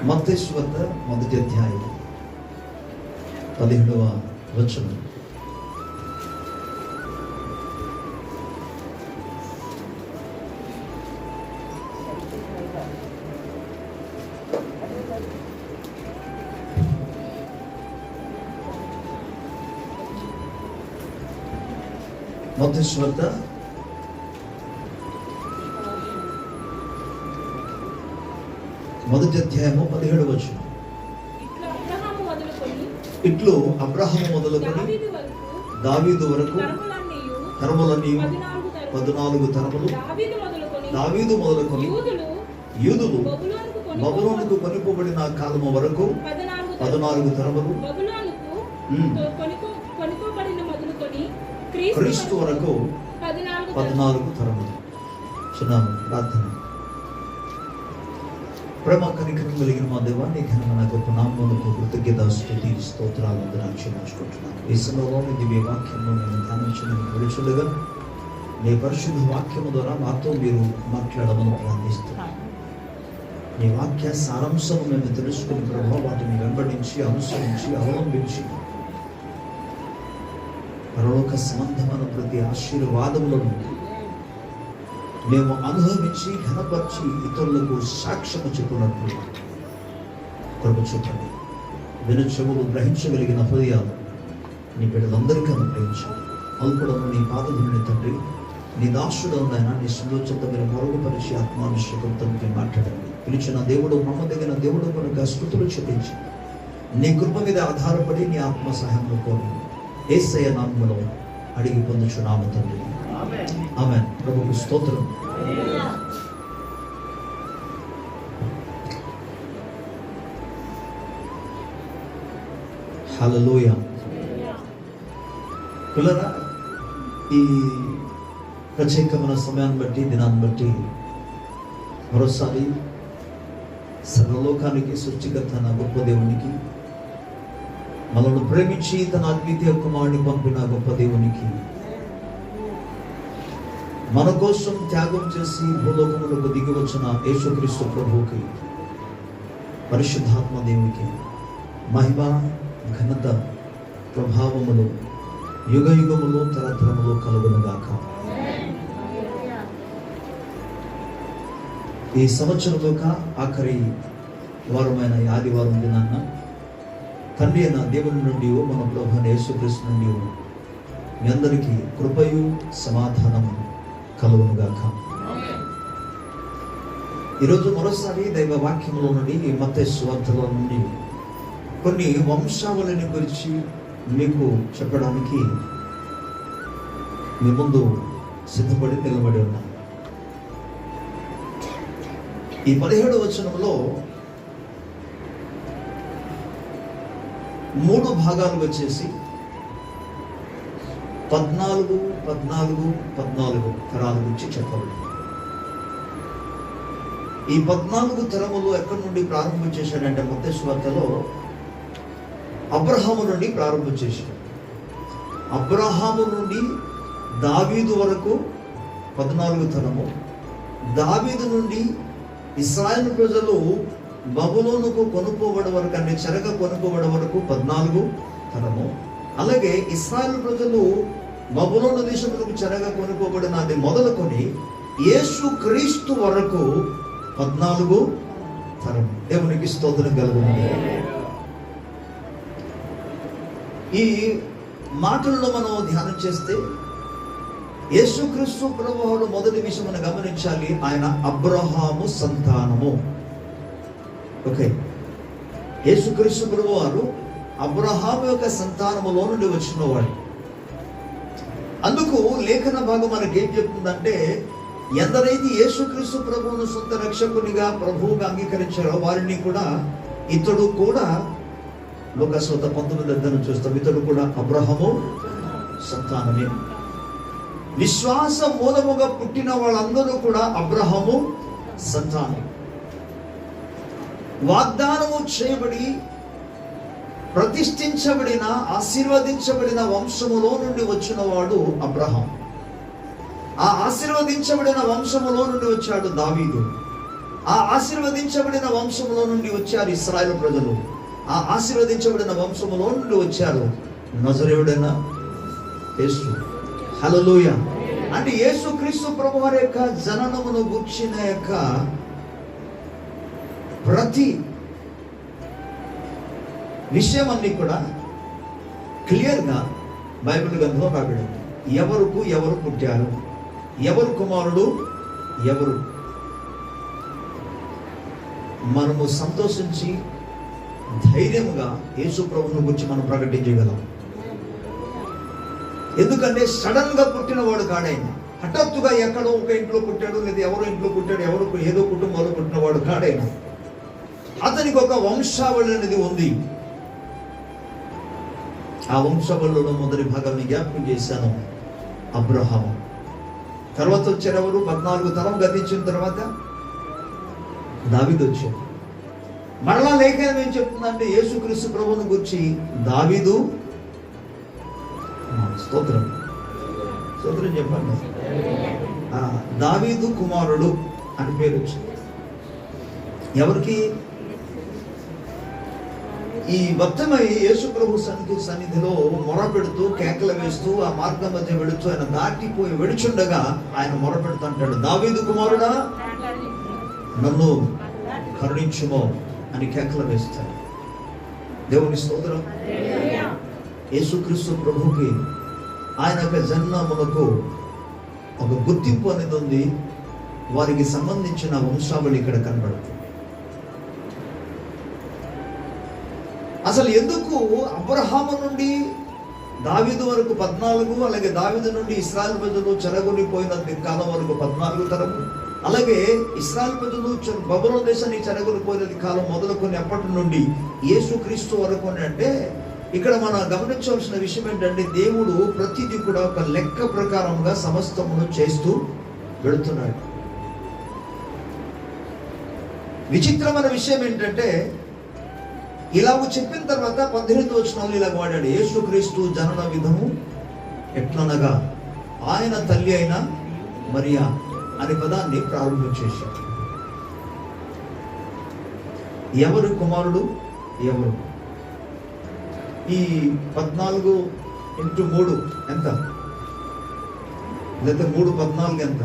మత్తయి సువార్త 1వ అధ్యాయం 17వ వచనం. మత్తయి సువార్త 1వ అధ్యాయము 17వ వచనం. ఇట్లు అబ్రహాము మొదలుకొని దావీదు వరకు తరములన్నీ 14 తరములు దావీదు మొదలుకొని యూదులు బబులోనుకు కొనుకోబడిన కాలము వరకు 14 తరములు, క్రీస్తు వరకు 14 తరములు. చిన్నాము ప్రార్థన. ప్రేమ కనికరం కలిగిన మా దేవా, నీ ఘనమైన గొప్ప నామమునకు కృతజ్ఞత స్తుతి స్తోత్రాలు చెల్లించుకుంటున్నాను. ఈ సమయంలో దివ్య వాక్యంలో నేను ధ్యానించడానికి విడుచుండగా నీ పరిశుద్ధ వాక్యము ద్వారా మాతో మీరు మాట్లాడమని ప్రార్థిస్తున్నాను. నీ వాక్య సారాంశము మేము తెలుసుకుని ప్రభావ వాటిని వెంబడించి అనుసరించి అవలంబించి పరలోక సంబంధమైన ప్రతి ఆశీర్వాదములను మేము అనుభవించి ఘనపరిచి ఇతరులకు సాక్ష్యము చెప్పున్నట్లు కృప చూపండి. విను చెవులు గ్రహించగలిగిన హృదయాలు నీ బిడ్డలందరికీ అనుగ్రహించాలి. అల్పుడము నీ పాదముని తండ్రి, నీ దాసుడైనా నీ సులోచత మీరు మరుగుపరిచి ఆత్మాభిషేకంతో మాట్లాడండి. పిలిచిన దేవుడు, నమ్మదగిన దేవుడు కనుక స్తుతులు చెల్లించి నీ కృప మీద ఆధారపడి నీ ఆత్మ సహాయంలో కోరి యేసయ్య నామములో అడిగి పొందుచున్నాము తండ్రి. ఆమేన్. ప్రభువుకు స్తోత్రం. హల్లెలూయా. పిల్లరా, ఈ ప్రత్యేకమైన సమయాన్ని బట్టి, దినాన్ని బట్టి మరోసారి సర్వలోకానికి సృష్టికర్త నా గొప్ప దేవునికి, మనల్ని ప్రేమించి తన అద్వితీయ కుమారుని పంపిన గొప్ప దేవునికి, మన కోసం త్యాగం చేసి భూలోకములకు దిగి వచ్చిన యేసుక్రీస్తు ప్రభువుకి, పరిశుద్ధాత్మ దేవునికి మహిమ, ఘనత, ప్రభావములు యుగ యుగములు తరతరములు కలుగునుగాక. ఈ సంవత్సరంలోక ఆఖరి వారమైన ఆదివారం దినాన్న తండ్రి అయిన దేవుని నుండి, మన ప్రభువైన యేసుక్రీస్తు నుండి మీ అందరికీ కృపయు సమాధానము కలుగునుగాక. ఈరోజు మరోసారి దైవ వాక్యంలో నుండి, ఈ మత్తయి సువార్తలో నుండి కొన్ని వంశావళిని గురించి మీకు చెప్పడానికి మీ ముందు సిద్ధపడి నిలబడి ఉన్నాను. ఈ 17వ వచనంలో 3 భాగాలు వచ్చేసి 14 తరాల గురించి చెప్పబడింది. ఈ 14 తరములు ఎక్కడి నుండి ప్రారంభం చేశాడంటే, మత్తయి సువార్తలో అబ్రహాము నుండి ప్రారంభం చేశాడు. అబ్రహాము నుండి దావీదు వరకు 14 తరము, దావీదు నుండి ఇశ్రాయేలు ప్రజలు బబులోనుకు కొనుక్కోబడే వరకు, అంటే చెరగ కొనుక్కోబడే వరకు 14 తరము. అలాగే ఇశ్రాయేలు ప్రజలు బబులోను దేశములకు చెరగ కొనుక్కోబడినది మొదలుకొని యేసు క్రీస్తు వరకు 14 తరము. దేవునికి స్తోత్రం కలుగును. ఈ మాటల్లో మనం ధ్యానం చేస్తే యేసుక్రీస్తు ప్రభువును మొదటి విషయం మనం గమనించాలి, ఆయన అబ్రహాము సంతానము. ఓకే, యేసుక్రీస్తు ప్రభువారు అబ్రహాము యొక్క సంతానములో నుండి వచ్చినవాడు. అందుకు లేఖన భాగం మనకి ఏం చెప్తుందంటే, ఎందరైతే యేసుక్రీస్తు ప్రభువును సొంత రక్షకునిగా ప్రభువుగా అంగీకరించారో వారిని కూడా ఇతడు కూడా, లోకస్వార్త 19 చూస్తాం, ఇతడు కూడా అబ్రహాము సంతానమే. విశ్వాస మూలముగా పుట్టిన వాళ్ళందరూ కూడా అబ్రహాము సంతానం. వాగ్దానము చేయబడి ప్రతిష్ఠించబడిన, ఆశీర్వదించబడిన వంశములో నుండి వచ్చిన వాడు అబ్రహాం. ఆ ఆశీర్వదించబడిన వంశములో నుండి వచ్చాడు దావీదు. ఆ ఆశీర్వదించబడిన వంశంలో నుండి వచ్చారు ఇశ్రాయేలు ప్రజలు. ఆ ఆశీర్వదించబడిన వంశంలో నుండి వచ్చారు నజరేయుడైన యేసు. హల్లెలూయా. అంటే యేసుక్రీస్తు ప్రభువారి యొక్క జననమును గూర్చిన యొక్క ప్రతి విషయం అన్ని కూడా క్లియర్గా బైబిల్ గ్రంథంలో రాబడింది. ఎవరు పుట్టారు, ఎవరు కుమారుడు, ఎవరు. మనము సంతోషించి ధైర్యముగా యేసు ప్రభువుని గురించి మనం ప్రకటించగలం. ఎందుకంటే సడన్ గా పుట్టినవాడు కాడాయన. హఠాత్తుగా ఎక్కడో ఒక ఇంట్లో పుట్టాడు, లేదా ఎవరో ఇంట్లో పుట్టాడు, ఎవరు ఏదో కుటుంబంలో పుట్టినవాడు కాడాయన. అతనికి ఒక వంశావళి అనేది ఉంది. ఆ వంశావళిలో మొదటి భాగాన్ని జ్ఞాపకం చేశాను, అబ్రహాము. తర్వాత వచ్చారు ఎవరు? 14 తరం గతించిన తర్వాత దావీదు వచ్చాడు. మరలా లేఖనం ఏం చెప్తుందంటే యేసుక్రీస్తు ప్రభువుని గురించి దావీదు, స్తోత్రం చెప్పండి, దావీదు కుమారుడు అని పేరు వచ్చింది. ఎవరికి? ఈ భక్తమై యేసు ప్రభు సన్నిధిలో మొర పెడుతూ కేకలు వేస్తూ ఆ మార్గం మధ్య వెళుతూ ఆయన దాటిపోయి వెడుచుండగా ఆయన మొర పెడుతుంటాడు, దావీదు కుమారుడా నన్ను కరుణించుమో అని కేకలు వేస్తాడు. దేవుని స్తోత్రం. యేసుక్రీస్తు ప్రభుకి ఆయన యొక్క జన్మమునకు ఒక గుర్తింపు అనేది ఉంది. వారికి సంబంధించిన వంశావళి ఇక్కడ కనబడుతుంది. అసలు ఎందుకు అబ్రహాము నుండి దావీదు వరకు 14, అలాగే దావీదు నుండి ఇశ్రాయేలు ప్రజలు చెరగొనిపోయిన కాలం వరకు 14 తరము, అలాగే ఇశ్రాయేలు ప్రజలు బబులోను దేశాన్ని చెరగొనిపోయిన కాలం మొదలుకొని అప్పటి నుండి యేసుక్రీస్తు వరకు అంటే ఇక్కడ మనం గమనించవలసిన విషయం ఏంటంటే దేవుడు ప్రతిదీ కూడా ఒక లెక్క ప్రకారంగా సమస్తమును చేస్తూ వెళుతున్నాడు. విచిత్రమైన విషయం ఏంటంటే ఇలాగ చెప్పిన తర్వాత 18వ వచనంలో ఇలాగ వాడాడు, యేసుక్రీస్తు జనన విధము ఎట్లనగా ఆయన తల్లి అయిన మరియా అనే పదాన్ని ప్రారంభం చేశాడు. ఎవరు కుమారుడు, ఎవరు? ఈ 14 × 3 ఎంత? లేదా 3 14 ఎంత?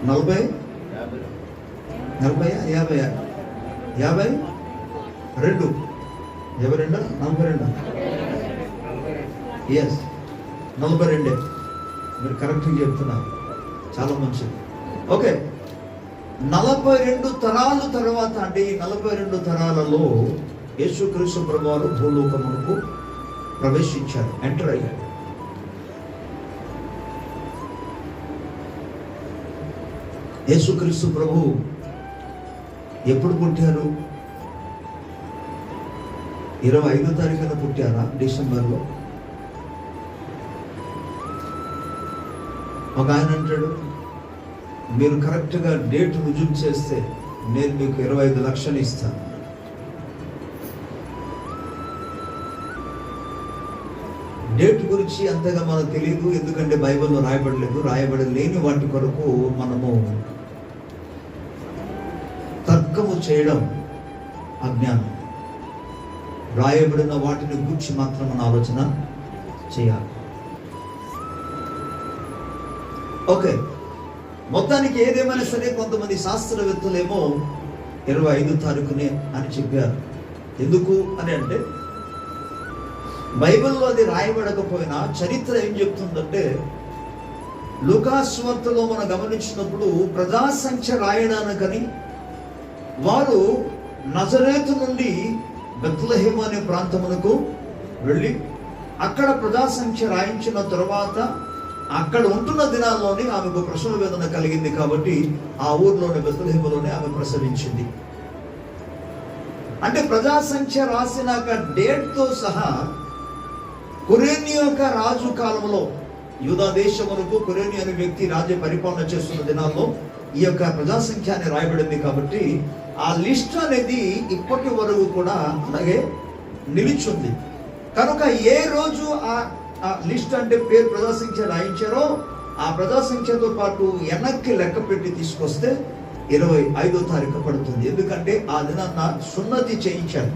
40 40 50 52 42 ఎస్ 42. మీరు కరెక్ట్గా చెప్తున్నారు, చాలా మంచిది. ఓకే, 42 తరాలు తర్వాత అంటే ఈ 42 తరాలలో యేసుక్రీస్తు ప్రభువారు భూలోకమునకు ప్రవేశించారు, ఎంటర్ అయ్యారు. యేసుక్రీస్తు ప్రభు ఎప్పుడు పుట్టారు? 25వ తారీఖున పుట్టారా? డిసెంబర్లో. ఒక ఆయన అంటాడు, మీరు కరెక్ట్గా డేట్ రుజువు చేస్తే నేను మీకు 25 లక్షలు ఇస్తాను. డేట్ గురించి అంతగా మనకు తెలియదు, ఎందుకంటే బైబిల్లో రాయబడలేని వాటి కొరకు మనము తర్కము చేయడం అజ్ఞానం. రాయబడిన వాటిని గురించి మాత్రం మన ఆలోచన చేయాలి. ఓకే, మొత్తానికి ఏదేమైనా సరే కొంతమంది శాస్త్రవేత్తలేమో 25వ తారీఖునే అని చెప్పారు. ఎందుకు అని అంటే బైబిల్లో అది రాయబడకపోయినా చరిత్ర ఏం చెప్తుందంటే లూకాసు సువార్తలో మనం గమనించినప్పుడు ప్రజా సంఖ్య రాయడానికని వారు నజరేతు నుండి బెత్లెహేము అనే ప్రాంతమునకు వెళ్ళి అక్కడ ప్రజా సంఖ్య రాయించిన తర్వాత అక్కడ ఉంటున్న దినాల్లోనే ఆమెకు ప్రసవ వేదన కలిగింది కాబట్టి ఆ ఊర్లోనే బెత్లెహేములోనే ఆమె ప్రసవించింది. అంటే ప్రజా సంఖ్య రాసినాక డేట్తో సహా కొరేని యొక్క రాజు కాలంలో యూదా దేశమునకు కొరేని అనే వ్యక్తి రాజ్య పరిపాలన చేస్తున్న దినాల్లో ఈ యొక్క ప్రజా సంఖ్య అని రాయబడింది. కాబట్టి ఆ లిస్ట్ అనేది ఇప్పటి వరకు కూడా అలాగే నిలిచింది. కనుక ఏ రోజు ఆ లిస్ట్ అంటే పేరు ప్రజా సంఖ్య రాయించారో ఆ ప్రజా సంఖ్యతో పాటు వెనక్కి లెక్క పెట్టి తీసుకొస్తే 25వ తారీఖు పడుతుంది. ఎందుకంటే ఆ దినాన్న సున్నతి చేయించారు.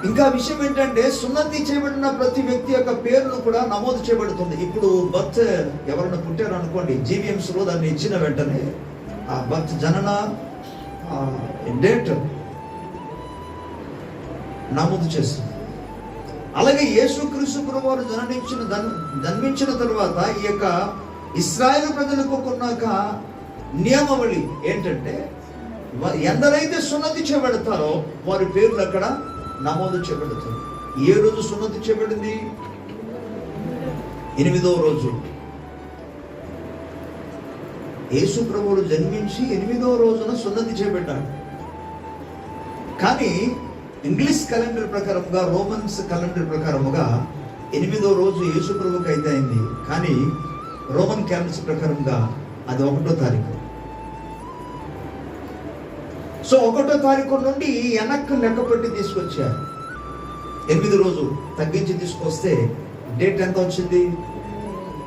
ఇంకా విషయం ఏంటంటే సున్నతి చేయబడిన ప్రతి వ్యక్తి యొక్క పేరును కూడా నమోదు చేయబడుతుంది. ఇప్పుడు బర్త్ ఎవరైనా పుట్టారు అనుకోండి, జీవీఎంసీలో దాన్ని ఇచ్చిన వెంటనే ఆ బర్త్ జనన డేట్ నమోదు చేస్తుంది. అలాగే యేసుక్రీస్తు ప్రభువారు జన్మించిన తర్వాత ఈ యొక్క ఇశ్రాయేలు ప్రజలకు కొన్నాక నియమావళి ఏంటంటే, ఎందరైతే సున్నతి చేయబడతారో వారి పేర్లు అక్కడ నమోదు చేయబడుతుంది. ఏ రోజు సున్నతి చేయబడింది? 8వ రోజు. యేసు ప్రభువులు జన్మించి 8వ రోజున సున్నతి చేయబడ్డాడు. కానీ ఇంగ్లీష్ క్యాలెండర్ ప్రకారంగా, రోమన్స్ క్యాలెండర్ ప్రకారముగా 8వ రోజు యేసు ప్రభువుకి అయితే అయింది. కానీ రోమన్ క్యాలెండర్ ప్రకారంగా అది 1వ తారీఖు. సో 1వ తారీఖు నుండి వెనక్కి లెక్క పెట్టి తీసుకొచ్చారు. 8వ రోజు తగ్గించి తీసుకొస్తే డేట్ ఎంత వచ్చింది?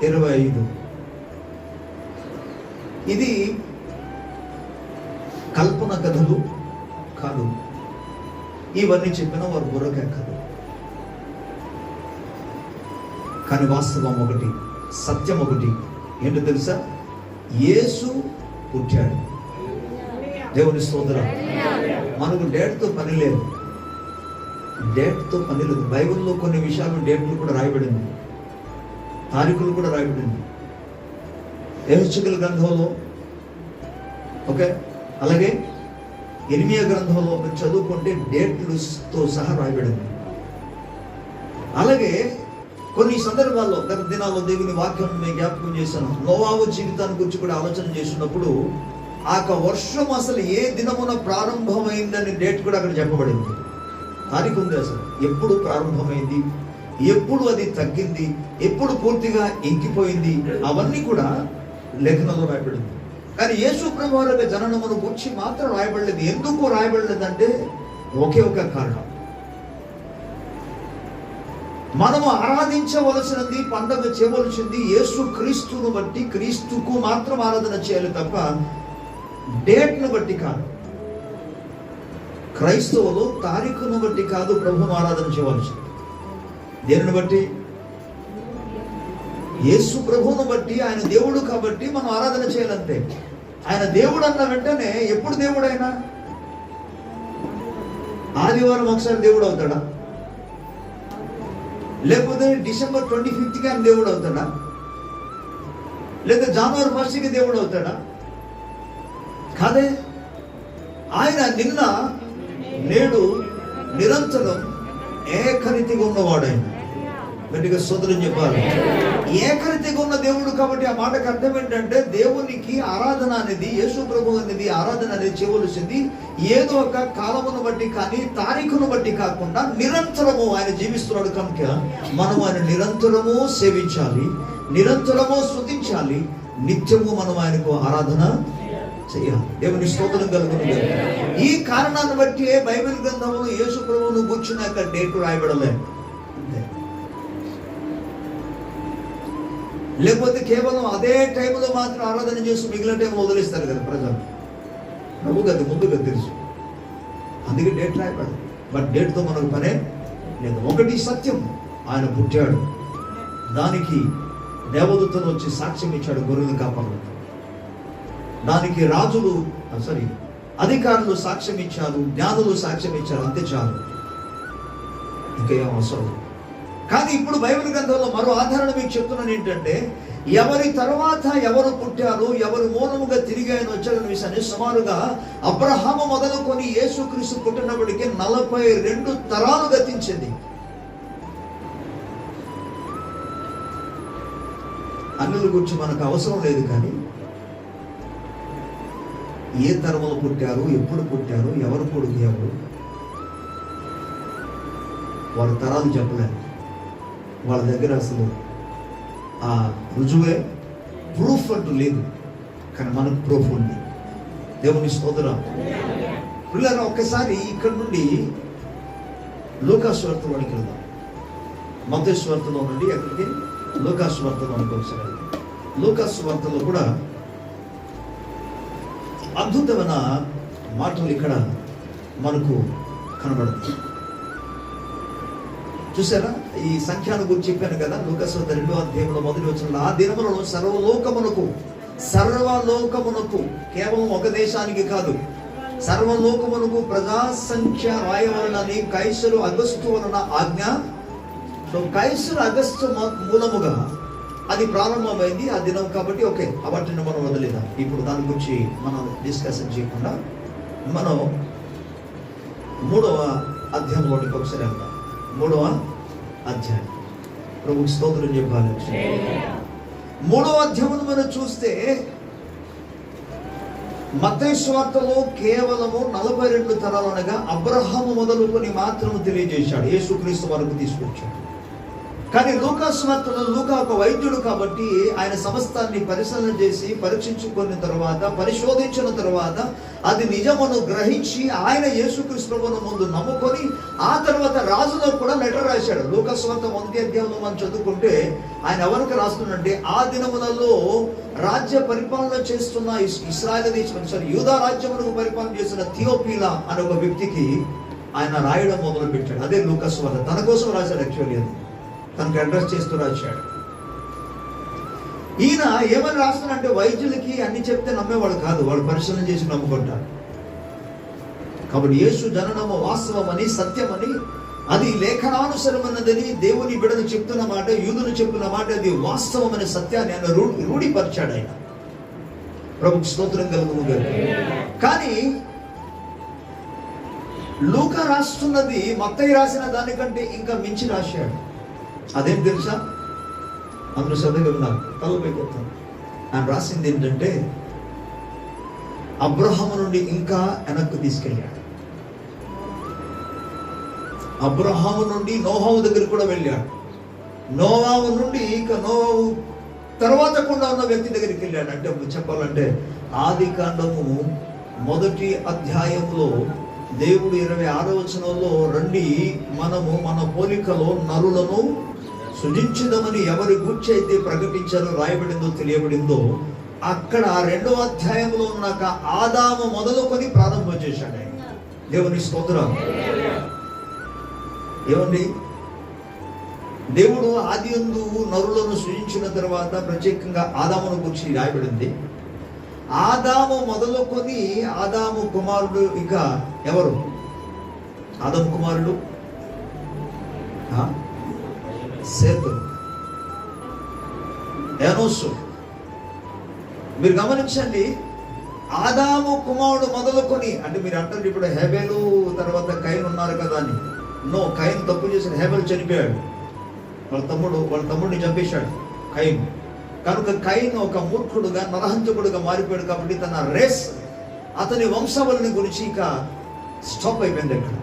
25. ఇది కల్పన కథలు కాదు. ఇవన్నీ చెప్పిన వారు బుర్రకెక్కదు. కానీ వాస్తవం ఒకటి, సత్యం ఒకటి ఏంటో తెలుసా? యేసు పుట్టాడు. దేవుని స్తోత్రం. మనకు డేట్తో పని లేదు. డేట్తో పని లేదు. బైబిల్లో కొన్ని విషయాలు డేట్లు కూడా రాయబడింది, తారీఖులు కూడా రాయబడింది. యెహెజ్కేలు గ్రంథంలో, ఓకే, అలాగే ఇర్మియా గ్రంథంలో మీరు చదువుకుంటే డేట్లతో సహా రాయబడింది. అలాగే కొన్ని సందర్భాల్లో గత దినాల్లో దేవుని వాక్యం మేము జ్ఞాపకం చేశాను. నోవాహు జీవితాన్ని గురించి కూడా ఆలోచన చేసినప్పుడు ఆ వర్షం అసలు ఏ దినమున ప్రారంభమైందని డేట్ కూడా అక్కడ చెప్పబడింది. తారీఖు ఉంది. అసలు ఎప్పుడు ప్రారంభమైంది, ఎప్పుడు అది తగ్గింది, ఎప్పుడు పూర్తిగా ఇంకిపోయింది, అవన్నీ కూడా లేఖనంలో రాయబడింది. కానీ యేసు ప్రభువు యొక్క జననమును గురించి మాత్రం రాయబడలేదు. ఎందుకు రాయబడలేదంటే ఒకే ఒక కారణం. మనము ఆరాధించవలసినది, పండుగ చేయవలసింది యేసు క్రీస్తును బట్టి, క్రీస్తుకు మాత్రం ఆరాధన చేయాలి తప్ప డేట్ను బట్టి కాదు. క్రైస్తవులు తారీఖును బట్టి కాదు ప్రభువును ఆరాధన చేయవలసింది. దేనిని బట్టి? యేసు ప్రభువును బట్టి. ఆయన దేవుడు కాబట్టి మనం ఆరాధన చేయాలంతే. ఆయన దేవుడు అన్న వెంటనే ఎప్పుడు దేవుడు? అయినా ఆదివారం ఒకసారి దేవుడు అవుతాడా? లేకపోతే డిసెంబర్ 25కి ఆయన దేవుడు అవుతాడా? లేదా జనవరి 1కి దేవుడు అవుతాడా? కాదే. ఆయన నిన్న, నేడు, నిరంతరం ఏకరీతిగా ఉన్నవాడు. ఆయన గట్టిగా స్తోత్రం చెప్పాలి. ఏకరీతిగా ఉన్న దేవుడు కాబట్టి ఆ మాటకు అర్థం ఏంటంటే, దేవునికి ఆరాధన అనేది, యేసు ప్రభు అనేది ఆరాధన అనేది చేయవలసింది ఏదో ఒక కాలమును బట్టి కానీ తారీఖును బట్టి కాకుండా నిరంతరము ఆయన జీవిస్తున్నాడు కనుక మనం ఆయన నిరంతరము సేవించాలి, నిరంతరము స్తుతించాలి, నిత్యము మనం ఆయనకు ఆరాధన చేయాలి. దేవుని స్తోత్రం కలుగును. ఈ కారణాన్ని బట్టి బైబిల్ గ్రంథంలో యేసు ప్రభువును కూర్చున్నాక డేట్ రాయబడలేదు. లేకపోతే కేవలం అదే టైంలో మాత్రం ఆరాధన చేసి మిగిలిన టైం వదిలేస్తారు కదా ప్రజలు. ప్రభు గది ముందుగా తెలుసు, అందుకే డేట్ రాయబడదు. బట్ డేట్తో మనకు పనే లేదు. ఒకటి సత్యం, ఆయన పుట్టాడు. దానికి దేవదూతలు వచ్చి సాక్ష్యం ఇచ్చాడు గొర్రెలు కాపాడు. దానికి రాజులు అధికారులు సాక్ష్యం ఇచ్చారు, జ్ఞానులు సాక్ష్యం ఇచ్చారు. అంతే చాలు, ఇంకేం అవసరం. కానీ ఇప్పుడు బైబిల్ గ్రంథంలో మరో ఆధారణ మీకు చెప్తున్నాను ఏంటంటే, ఎవరి తర్వాత ఎవరు పుట్టారు, ఎవరు మూలముగా తిరిగి ఆయన వచ్చారనే విషయాన్ని సుమారుగా అబ్రహాము మొదలుకొని యేసుక్రీస్తు పుట్టినప్పటికీ 42 తరాలు గతించింది. అన్నుల గురించి మనకు అవసరం లేదు. కానీ ఏ తరములు పుట్టారు, ఎప్పుడు పుట్టారు, ఎవరు కొడుకు ఎవరు, వారి తరాలు చెప్పలేదు. వాళ్ళ దగ్గర అసలు ఆ రుజువే, ప్రూఫ్ అంటూ లేదు. కానీ మనకు ప్రూఫ్ ఉంది. దేవుని స్తోత్రం. పిల్లలు ఒక్కసారి ఇక్కడ నుండి లూకా సువార్తలోనికి వెళ్దాం. మత్తయి సువార్తలో నుండి ఎక్కడికి? లూకాసు వార్తలో మనకు ఒకసారి లూకాసు వార్తలో కూడా అద్భుతమైన మాటలు ఇక్కడ మనకు కనబడుతుంది. చూసారా, ఈ సంఖ్యను గురించి చెప్పాను కదా, లూకాసు వార్త 2వ అధ్యాయంలో మొదటి వచనంలో, ఆ దినములలో సర్వలోకమునకు కేవలం ఒక దేశానికి కాదు, సర్వలోకమునకు ప్రజా సంఖ్య రాయవలనని కైసరు అగస్టు వలన ఆజ్ఞ. సో కైసరు అగస్టు మూలముగా అది ప్రారంభమైంది ఆ దినం కాబట్టి ఓకే, వాటిని మనం వదిలేదాం. ఇప్పుడు దాని గురించి మనం డిస్కషన్ చేయకుండా మనం 3వ అధ్యాయంలోనికి ఒకసారి వెళ్దాం. 3వ అధ్యాయం, ప్రభుకి స్తోత్రం చెప్పాలి. 3వ అధ్యాయం మనం చూస్తే మత్తయి సువార్తలో కేవలము 42 తరాలు అనగా అబ్రహాము మొదలుకొని మాత్రం తెలియజేశాడు, యేసుక్రీస్తు వరకు తీసుకొచ్చాడు. కానీ లూకా సువార్తలో లూకా ఒక వైద్యుడు కాబట్టి ఆయన సమస్తాన్ని పరిశీలన చేసి పరీక్షించుకున్న తర్వాత, పరిశోధించిన తర్వాత అది నిజమును గ్రహించి ఆయన యేసుక్రీస్తు ప్రభువును ముందు నమ్ముకొని ఆ తర్వాత రాజులకు కూడా లెటర్ రాశాడు. లూకా సువార్త 1వ అధ్యాయంలో మనం చదువుకుంటే ఆయన ఎవరికి రాస్తుందంటే, ఆ దినములలో రాజ్య పరిపాలన చేస్తున్న ఇశ్రాయేలు దేశం యూదా రాజ్యమును పరిపాలన చేస్తున్న థియోపీలా అనే ఒక వ్యక్తికి ఆయన రాయడం మొదలు పెట్టాడు. అదే లూకా సువార్త తన కోసం రాశాడు. యాక్చువల్లీ అది తనకు అడ్రస్ చేస్తూ రాశాడు. ఈయన ఏమని రాస్తున్నాడంటే, వైద్యులకి అన్ని చెప్తే నమ్మేవాడు కాదు, వాడు పరిశీలన చేసి నమ్ముకుంటాడు. కాబట్టి యేసు జననము వాస్తవమని, సత్యమని, అది లేఖనానుసరమైనదని దేవుని బిడ్డను చెప్తున్న మాట, యూదులు చెప్తున్న మాట, అది వాస్తవమనే సత్యాన్ని ఆయన రూఢిపరిచాడు. ఆయన ప్రభుకి స్తోత్రం కలుగును గాక. కానీ లూకా రాస్తున్నది మత్తయి రాసిన దానికంటే ఇంకా మించి రాశాడు. అదేం తెలుసా? అందరూ శ్రద్ధగా ఉన్నారు, తలపైకొస్తాను. ఆయన రాసింది ఏంటంటే, అబ్రహాము నుండి ఇంకా వెనక్కు తీసుకెళ్ళాడు. అబ్రహాము నుండి నోహావు దగ్గరికి కూడా వెళ్ళాడు. నోవాహు నుండి ఇక నోవాహు తర్వాత కూడా ఉన్న వ్యక్తి దగ్గరికి వెళ్ళాడు. అంటే చెప్పాలంటే ఆది కాండము 1వ అధ్యాయంలో దేవుడు 26వ వచనంలో, రండి మనము మన పోలికలో నరులను సృజించుదామని ఎవరి గూర్చి అయితే ప్రకటించారో, రాయబడిందో, తెలియబడిందో, అక్కడ 2వ అధ్యాయంలో ఉన్నాక ఆదాము మొదలుకొని ప్రారంభం చేశాడు ఆయన. దేవుని స్తోత్రం. ఏమండి, దేవుడు ఆది యందు నరులను సృజించిన తర్వాత ప్రత్యేకంగా ఆదామును గురించి రాయబడింది. ఆదాము మొదలుకొని ఆదాము కుమారుడు ఇక ఎవరు? ఆదాము కుమారుడు సేతు, ఎనోసు. మీరు గమనించండి, ఆదాము కుమారుడు మొదలుకొని, అంటే మీరు అంటారు ఇప్పుడు హెబెలు తర్వాత కయీను ఉన్నారు కదా అని. నో, కయీను తప్పు చేసిన, హెబెలు చనిపోయాడు. వాళ్ళ తమ్ముడిని చంపేశాడు కయీను. కనుక కయీను ఒక మూర్ఖుడుగా, నరహంతకుడుగా మారిపోయాడు. కాబట్టి తన రేస్, అతని వంశావళిని గురించి ఇక స్టాప్ అయిపోయింది. అక్కడ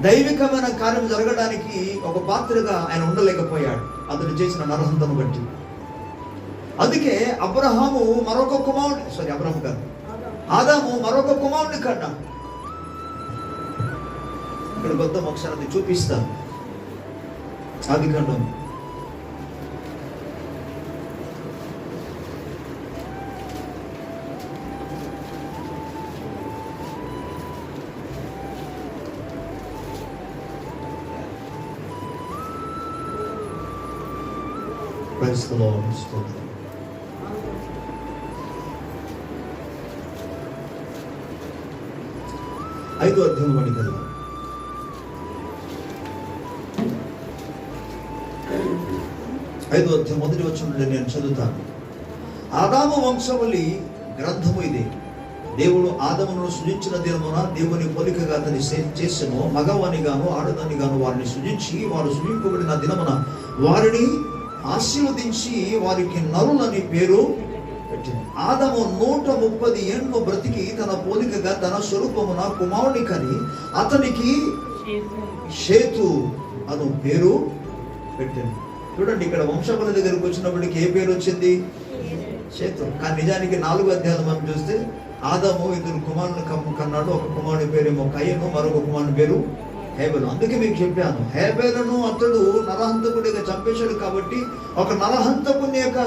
దైవికమైన కార్యం జరగడానికి ఒక పాత్రగా ఆయన ఉండలేకపోయాడు, అతను చేసిన నరహంతను బట్టి. అందుకే అబ్రహాము మరొక కుమారుడు, అబ్రహాము కాదు, ఆదాము మరొక కుమారుడిని కన్నా. ఇక్కడ కొత్త ఒకసారి చూపిస్తాను. ఆది కాండం 5వ అధ్యాయం కదా. 5వ అధ్యాయం 1వ వచనం నుండి నేను చదువుతాను. ఆదాము వంశవళి గ్రంథము ఇది. దేవుడు ఆదమును సృజించిన దినమున దేవుని పోలికగా అతని చేసెను, మగవాని గాను ఆడదాని గాను వారిని సృజించి, వారు సృజింపబడిన దినమున వారిని ఆశీర్వదించి వారికి నరులని పేరు పెట్టింది. ఆదము 130 ఏండ్లు బ్రతికి తన పోలికగా తన స్వరూపమున కుమారుని కని అతనికి షేతు అను పేరు పెట్టింది. చూడండి, ఇక్కడ వంశపల దగ్గరికి వచ్చినప్పటికి ఏ పేరు వచ్చింది? షేతు. కానీ నిజానికి 4వ అధ్యాయం మనం చూస్తే ఆదాము 2 కుమారుని కన్నాడు. ఒక కుమారుని పేరేమో కయీను, మరొక కుమారుని పేరు హేబెలు. అందుకే మీకు చెప్పాను, హేబెలును అతడు నరహంతకుడిగా చంపేశాడు కాబట్టి ఒక నరహంతకుని యొక్క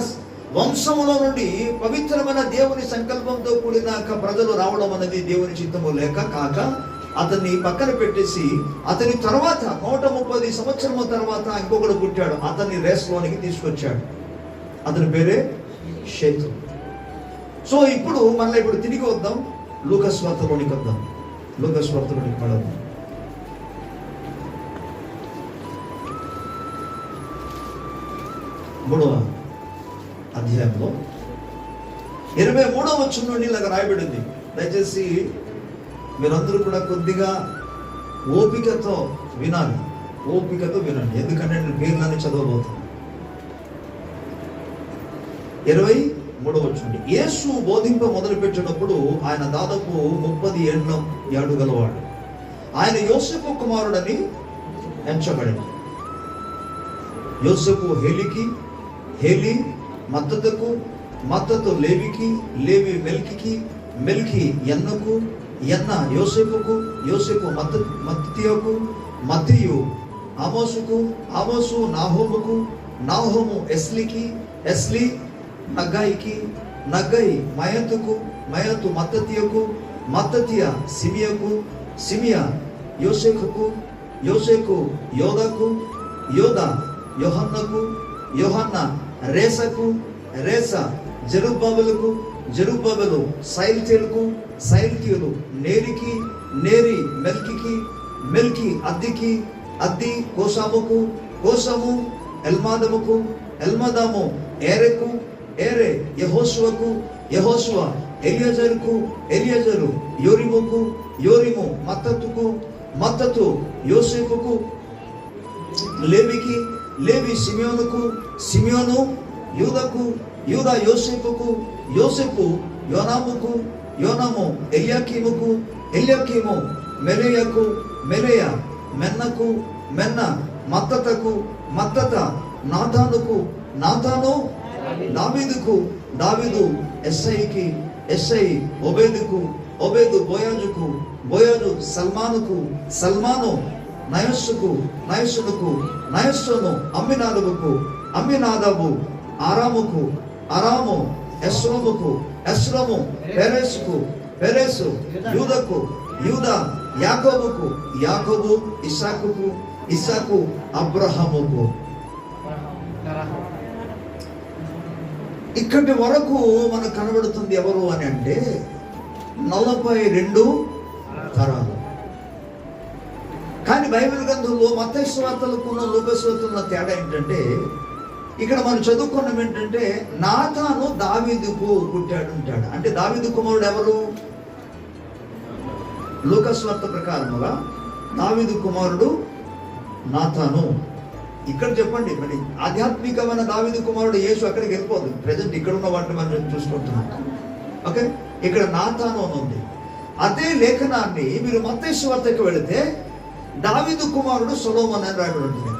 వంశములో నుండి పవిత్రమైన దేవుని సంకల్పంతో కూడిన ప్రజలు రావడం అనేది దేవుని చిత్తము లేక కాక అతన్ని పక్కన పెట్టేసి అతని తర్వాత 130 సంవత్సరముల తర్వాత ఇంకొకడు పుట్టాడు. అతన్ని రేస్లోనికి తీసుకొచ్చాడు. అతని పేరే షేతు. సో ఇప్పుడు తిరిగి వద్దాం, లూకాసు వార్తలోనికి వద్దాం. లూకాసు వార్తలోనికి పడదాం. 3వ అధ్యాయంలో 23వ వచనం నుండి ఇలాగ రాయబడింది. దయచేసి మీరందరూ కూడా కొద్దిగా ఓపికతో వినాలి, ఎందుకంటే నేను పేర్లన్నీ చదవబోతాను. 23వ వచనం. యేసు బోధింప మొదలుపెట్టినప్పుడు ఆయన దాదాపు 30 ఏళ్ళు గలవాడు. ఆయన యోసేపు కుమారుడని ఎంచబడింది. యోసేపు హేలికి, హేలి మత్తతుకు, మత్తతు లేవికి, లేవి మెల్కికి, మెల్కి యన్నకు, యన్న యోసేపుకు, యోసేపు మత్తీయుకు, మత్తీయు ఆమోసుకు, ఆమోసు నాహోముకు, నాహోము ఎస్లికి, ఎస్లి నగ్గాయికి, నగ్గయి మయతుకు, మయతు మత్తతీయకు, మత్తతీయ సిమియకు, సిమియా యోసేకుకు, యోసేకు యోదాకు, యోద యోహన్నకు, యోహన్న రేసకు, రేస జెరుబ్బాబెలుకు, జెరుబ్బాబెలు సైల్తీయులకు, సైల్తీయులు నేరికి, నేరి మెల్కికి, మెల్కి అద్దికి, అద్ది కోసాముకు, కోసము ఎల్మాదముకు, ఎల్మదాము ఏరెకు, ఏరే యెహోషువకు, యెహోషువ ఎలియజరుకు, ఎలియజరు యోరిముకు, యోరిము మత్తతుకు, మత్తతు యోసేపుకు, లేవికి, లేవి సిమియోనుకు, సిమియోను యూదకు, యూదా యోసేపుకు, యోసేపు యోనాముకు, యోనాము ఎల్యాకీముకు, ఎల్యాకీము మెలేయకు, మెలేయ మెన్నకు, మెన్న మత్తతకు, మత్తత నాతానుకు, నాతాను దావీదుకు, దావీదు ఎస్ఐకి, ఎస్ఐ ఒబేదుకు, ఒబేదు బోయాజుకు, బోయాజు సల్మానుకు, సల్మాను నయస్సుకు, నయస్సునకు, నయస్సును అమ్మినాదబుకు, అమ్మినాదబు ఆరాముకు, అరాము ఎస్రోముకు, ఎస్రోము పెరెసుకు, పెరెసు యూదకు, యూద యాకోబుకు, యాకోబు ఇస్సాకుకు, ఇస్సాకు అబ్రహాముకు. ఇక్కడి వరకు మనకు కనబడుతుంది ఎవరు అని అంటే 42 తరాలు. కానీ బైబిల్ గ్రంథంలో మత్తయి సువార్తలకు లూకాసు వార్తలకు తేడా ఏంటంటే, ఇక్కడ మనం చదువుకున్నాం ఏంటంటే నాతాను దావీదుకు పుట్టాడు అంటాడు. అంటే దావీదు కుమారుడు ఎవరు? లూకాసు వార్త ప్రకారముగా దావీదు కుమారుడు నాతాను. ఇక్కడ చెప్పండి, మరి ఆధ్యాత్మికమైన దావీదు కుమారుడు యేసు అక్కడికి వెళ్ళిపోదు. ప్రజెంట్ ఇక్కడ ఉన్న వాటిని మనం చూసుకుంటున్నాం. ఓకే, ఇక్కడ నాతాను అని ఉంది. అదే లేఖనాన్ని మీరు మత్తయి సువార్తకి వెళితే దావీదు కుమారుడు సొలొమోను అని రాయబడి ఉంటుంది.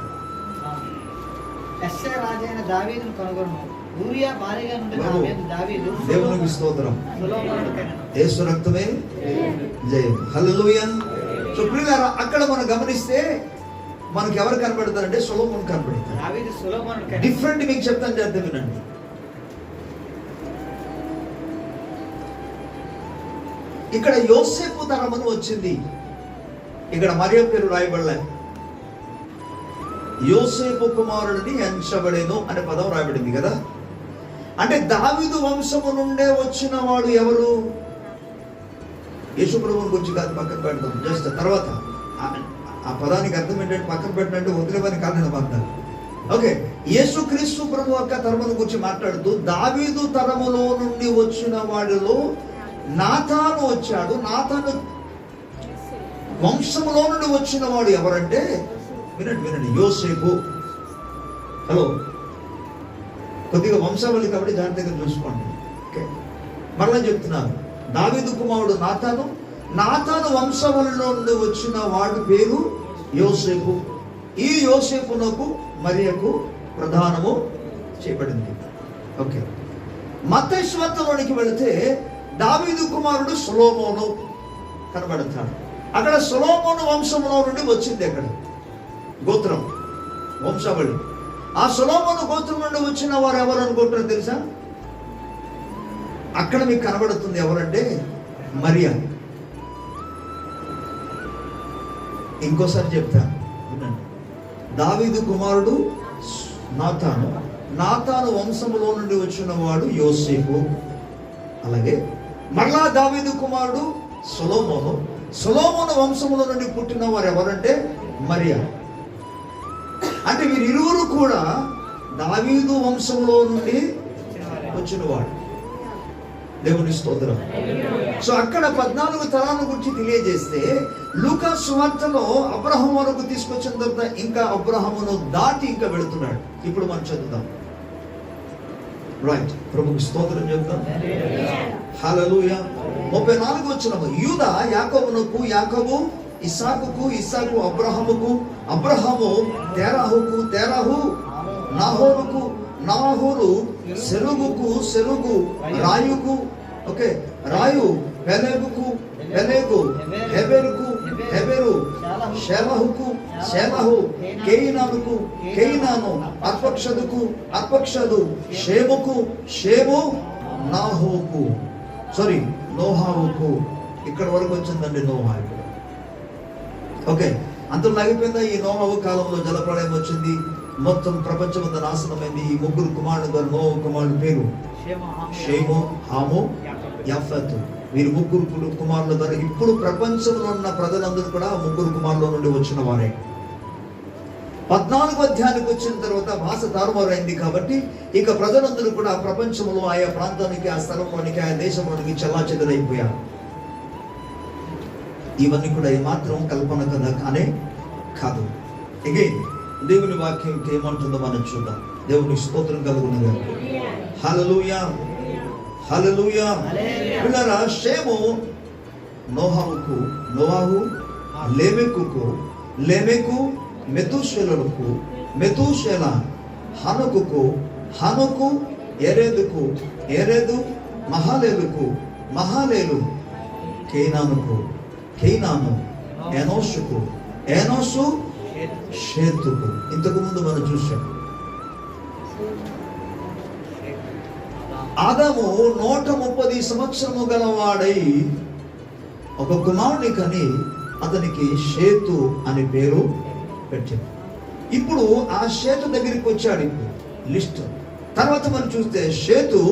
దేవునికి స్తోత్రం, యేసు రక్తమే జయం, హల్లెలూయా. సో ప్రియులారా, అక్కడ మనం గమనిస్తే మనకి ఎవరు కనబడతారంటే సొలొమోను కనబడతారు. డిఫరెంట్ మీకు చెప్తాను, చేద్దాం వినండి. ఇక్కడ యోసేపు తరమని వచ్చింది. ఇక్కడ మరియ పేరు రాయబడలే. యోసేపు కుమారుడిని ఎంచబడేను అనే పదం రాయబడింది కదా. అంటే దావీదు వంశము నుండే వచ్చిన వాడు ఎవరు? యేసు ప్రభువుని గురించి కాదు, పక్కన పెడతాం. జస్ట్ తర్వాత ఆ పదానికి అర్థం ఏంటంటే పక్కన పెట్టినట్టు వదిలేమని కాదు అర్థం. ఓకే, యేసుక్రీస్తు ప్రభు యొక్క తరమును గురించి మాట్లాడుతూ దావీదు తరములో నుండి వచ్చిన వాడిలో నాతాను వచ్చాడు. నాతాను వంశములో నుండి వచ్చిన వాడు ఎవరంటే వినండి, యోసేపు. హలో, కొద్దిగా వంశావళి కాబట్టి జాగ్రత్తగా చూసుకోండి. ఓకే, మరలా చెప్తున్నాను, దావీదు కుమారుడు నాతాను. నాతాను వంశములలో నుండి వచ్చిన వాడి పేరు యోసేపు. ఈ యోసేపునకు మరియకు ప్రధానము చేయబడింది. ఓకే, మత్తయి సువార్తలోనికి వెళితే దావీదు కుమారుడు సొలొమోను కనబడతాడు. అక్కడ సొలొమోను వంశంలో నుండి వచ్చింది. అక్కడ గోత్రం, వంశావళి. ఆ సొలొమోను గోత్రం నుండి వచ్చిన వారు ఎవరు అనుకుంటారో తెలుసా? అక్కడ మీకు కనబడుతుంది ఎవరంటే మరియా. ఇంకోసారి చెప్తాను, దావీదు కుమారుడు నాతాను, నాతాను వంశములో నుండి వచ్చిన వాడు యోసేపు. అలాగే మరలా దావీదు కుమారుడు సొలొమోను, సొలొమోను వంశములో నుండి పుట్టిన వారు ఎవరంటే మరియా. అంటే వీరిరువురు కూడా దావీదు వంశంలో నుండి వచ్చిన వాడు. దేవుని స్తోత్రం. సో అక్కడ 14 తరాల గురించి తెలియజేస్తే, లూకా సువార్తలో అబ్రహాము వరకు తీసుకొచ్చిన తర్వాత ఇంకా అబ్రహామును దాటి ఇంకా వెళుతున్నాడు. ఇప్పుడు మనం చదువుదాం. రైట్, ప్రభుకి స్తోత్రం చెప్తాం. హల్లెలూయా. 34 వచనం. యూదా యాకోబునకు, యాకోబు ఇస్సాకుకు, ఇస్సాకు అబ్రహాముకు, అబ్రహాము తెరాహుకు, తెరాహు నాహోరుకు, నాహోరు సెరుగుకు, సెరుగు రాయుకు, ఓకే, రాయు పెలెగుకు, పెలెగు హెబెరుకు, హెబెరు షేలహుకు, షేలహు కేయినానుకు, కేయినాను అర్పక్షదుకు, అర్పక్షదు షేముకు, షేము నాహోకు, సారీ నోహావుకు. ఇక్కడ వరకు వచ్చిందండి నోహా. ఓకే, అంతలో ఆగిపోయిందా? ఈ నోహవు కాలంలో జలప్రళయం వచ్చింది, మొత్తం ప్రపంచం అంతా నాశనమైంది. ఈ ముగ్గురు కుమారుడు ద్వారా నోహ కుమారుడు పేరు షేము, హాము, యాఫెతు. వీరు ముగ్గురు కుమారుల ద్వారా ఇప్పుడు ప్రపంచంలో ఉన్న ప్రజలందరూ కూడా ముగ్గురు కుమారుల నుండి వచ్చిన వారే. 14వ అధ్యాయానికి వచ్చిన తర్వాత భాష తారుమారైంది కాబట్టి ఇక ప్రజలందరూ కూడా ప్రపంచంలో ఆయా ప్రాంతానికి, ఆ స్థలంలోనికి, ఆయా దేశంలోనికి చెల్లాచెదరైపోయారు. ఇవన్నీ కూడా ఏమాత్రం కల్పన కథ కానే కాదు. అగైన్ దేవుని వాక్యం ఏమంటుందో మనం చూద్దాం. దేవుని స్తోత్రం కలుగునుగా. హల్లెలూయా, హల్లెలూయా. పిల్లరా, షేము నోహావుకు, నోవాహు లేమెకుకు, లేమెకు మెతూషెలకు, మెతూషెల హనకుకు, హనకు ఎరేదుకు, ఎరేదు మహాలేలుకు, మహాలేలు కేనానుకు, కేనాను ఎనోషుకు, ఎనోషు షేతుకు. ఇంతకు ముందు మనం చూసాం. ఆదాము 130 సంవత్సరము గలవాడై ఒక కుమారుని కని అతనికి షేతు అని పేరు పెట్టింది. ఇప్పుడు ఆ షేతు దగ్గరికి వచ్చాడు. ఇప్పుడు లిస్ట్ తర్వాత మనం చూస్తే షేతు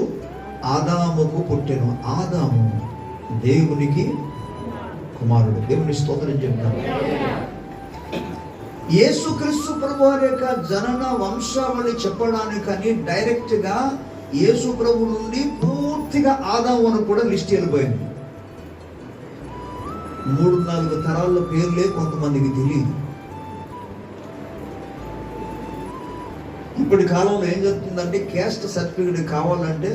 ఆదాముకు పుట్టెను. ఆదాము దేవునికి కుమారుడు. దేవుని స్తోత్రం చెప్తాను. యేసుక్రీస్తు ప్రభువారి యొక్క జనన వంశావళి చెప్పడానికని డైరెక్ట్ గా యేసు ప్రభు నుండి పూర్తిగా ఆదాము కూడా లిస్ట్ వెళ్ళిపోయింది. 3-4 తరాల పేర్లే కొంతమందికి తెలియదు. ఇప్పటి కాలంలో ఏం జరుగుతుందంటే, క్యాస్ట్ సర్టిఫికేట్ కావాలంటే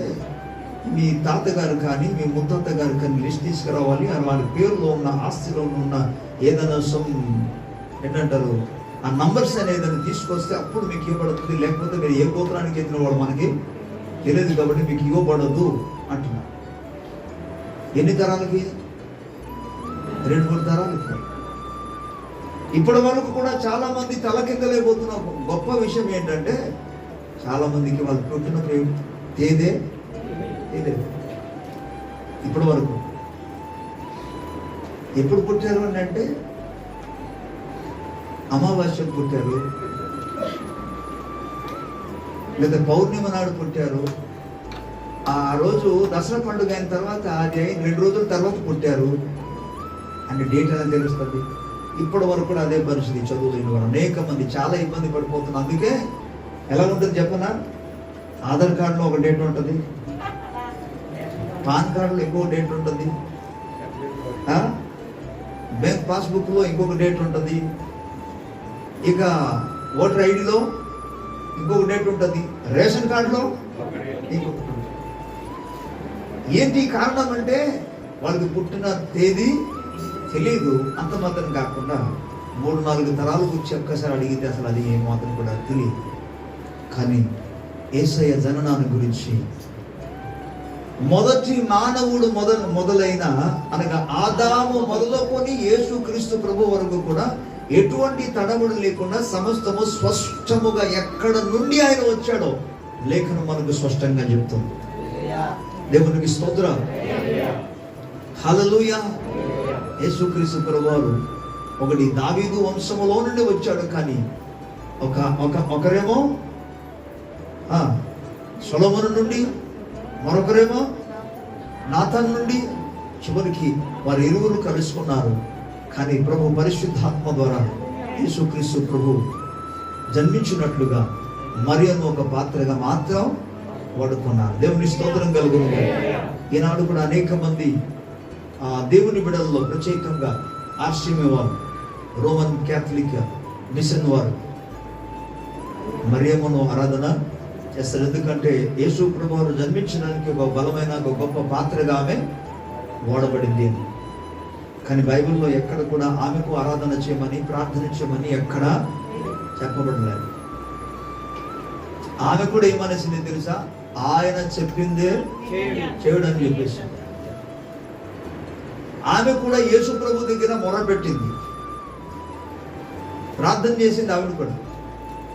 మీ తాతగారు కానీ మీ ముత్తాత గారు కానీ లిస్ట్ తీసుకురావాలి. వాళ్ళ పేరులో ఉన్న, ఆస్తిలో ఉన్న ఏదైనా ఏంటంటారు ఆ నంబర్స్ అనేది తీసుకొస్తే అప్పుడు మీకు ఇవ్వబడుతుంది. లేకపోతే మీరు ఏ గోత్రానికి చెందిన వాళ్ళు మనకి తెలియదు కాబట్టి మీకు ఇవ్వబడదు అంటున్నారు. ఎన్ని తరాలకి? 2-3 తరాలకి. ఇప్పటి వరకు కూడా చాలా మంది తలకిందలేకపోతున్న గొప్ప విషయం ఏంటంటే, చాలా మందికి వాళ్ళు పుట్టిన తేదే ఇప్పటి వరకు. ఎప్పుడు పుట్టారు అని అంటే, అమావాస్యకు పుట్టారు, లేదా పౌర్ణిమ నాడు పుట్టారు. ఆ రోజు దసరా పండుగ అయిన తర్వాత, అది 2 రోజుల తర్వాత పుట్టారు అంటే డేట్ అనేది తెలుస్తుంది. ఇప్పటి వరకు కూడా అదే పరిస్థితి. చదువులేని వారు అనేక మంది చాలా ఇబ్బంది పడిపోతున్నారు. అందుకే ఎలా ఉంటుంది చెప్పనా, ఆధార్ కార్డులో ఒక డేట్ ఉంటుంది, పాన్ కార్డులో ఇంకొక డేట్ ఉంటుంది, బ్యాంక్ పాస్బుక్లో ఇంకొక డేట్ ఉంటుంది, ఇక ఓటర్ ఐడిలో ఇంకొక డేట్ ఉంటుంది, రేషన్ కార్డులో ఇంకొకటి. ఏంటి కారణం అంటే వాళ్ళకి పుట్టిన తేదీ తెలియదు. అంత మాత్రం కాకుండా 3-4 తరాల గురించి ఒక్కసారి అడిగితే అసలు అది ఏమాత్రం కూడా తెలియదు. కానీ యేసయ్య జననాన్ని గురించి మొదటి మానవుడు మొదలైన అనగా ఆదాము మొదలుకొని యేసుక్రీస్తు ప్రభు వరకు కూడా ఎటువంటి తడబడు లేకుండా సమస్తము స్పష్టముగా ఎక్కడ నుండి ఆయన వచ్చాడో లేఖనం మనకు స్పష్టంగా చెప్తుంది. దేవునికి స్తోత్రం. హల్లెలూయా. యేసుక్రీస్తు ప్రభువారు ఒకటి దావీదు వంశములో నుండి వచ్చాడు, కానీ ఒకరేమో సొలొమోను నుండి, మరొకరేమో నాతాన్ నుండి, చివరికి వారు ఇరువురు కలుసుకున్నారు. కానీ ప్రభు పరిశుద్ధాత్మ ద్వారా యేసుక్రీస్తు ప్రభు జన్మించినట్లుగా మరియను ఒక పాత్రగా మాత్రం వాడుకున్నారు. దేవుని స్తోత్రం కలుగును. ఈనాడు కూడా అనేక మంది దేవుని బిడ్డల్లో ప్రత్యేకంగా ఆర్సిఎం వారు, రోమన్ క్యాథలిక్ మిషన్ వారు మరియమ్మను ఆరాధన చేస్తారు. ఎందుకంటే యేసు ప్రభు వారు జన్మించడానికి ఒక బలమైన ఒక గొప్ప పాత్రగా ఆమె వాడబడింది అని. కానీ బైబిల్లో ఎక్కడ కూడా ఆమెకు ఆరాధన చేయమని, ప్రార్థన చేయమని ఎక్కడ చెప్పబడలేదు. ఆమె కూడా ఏమనేసింది తెలుసా? ఆయన చెప్పిందే చేయడం అని చెప్పేసి ఆమె కూడా యేసు ప్రభు దగ్గర మొరపెట్టింది, ప్రార్థన చేసింది. ఆవిడ కూడా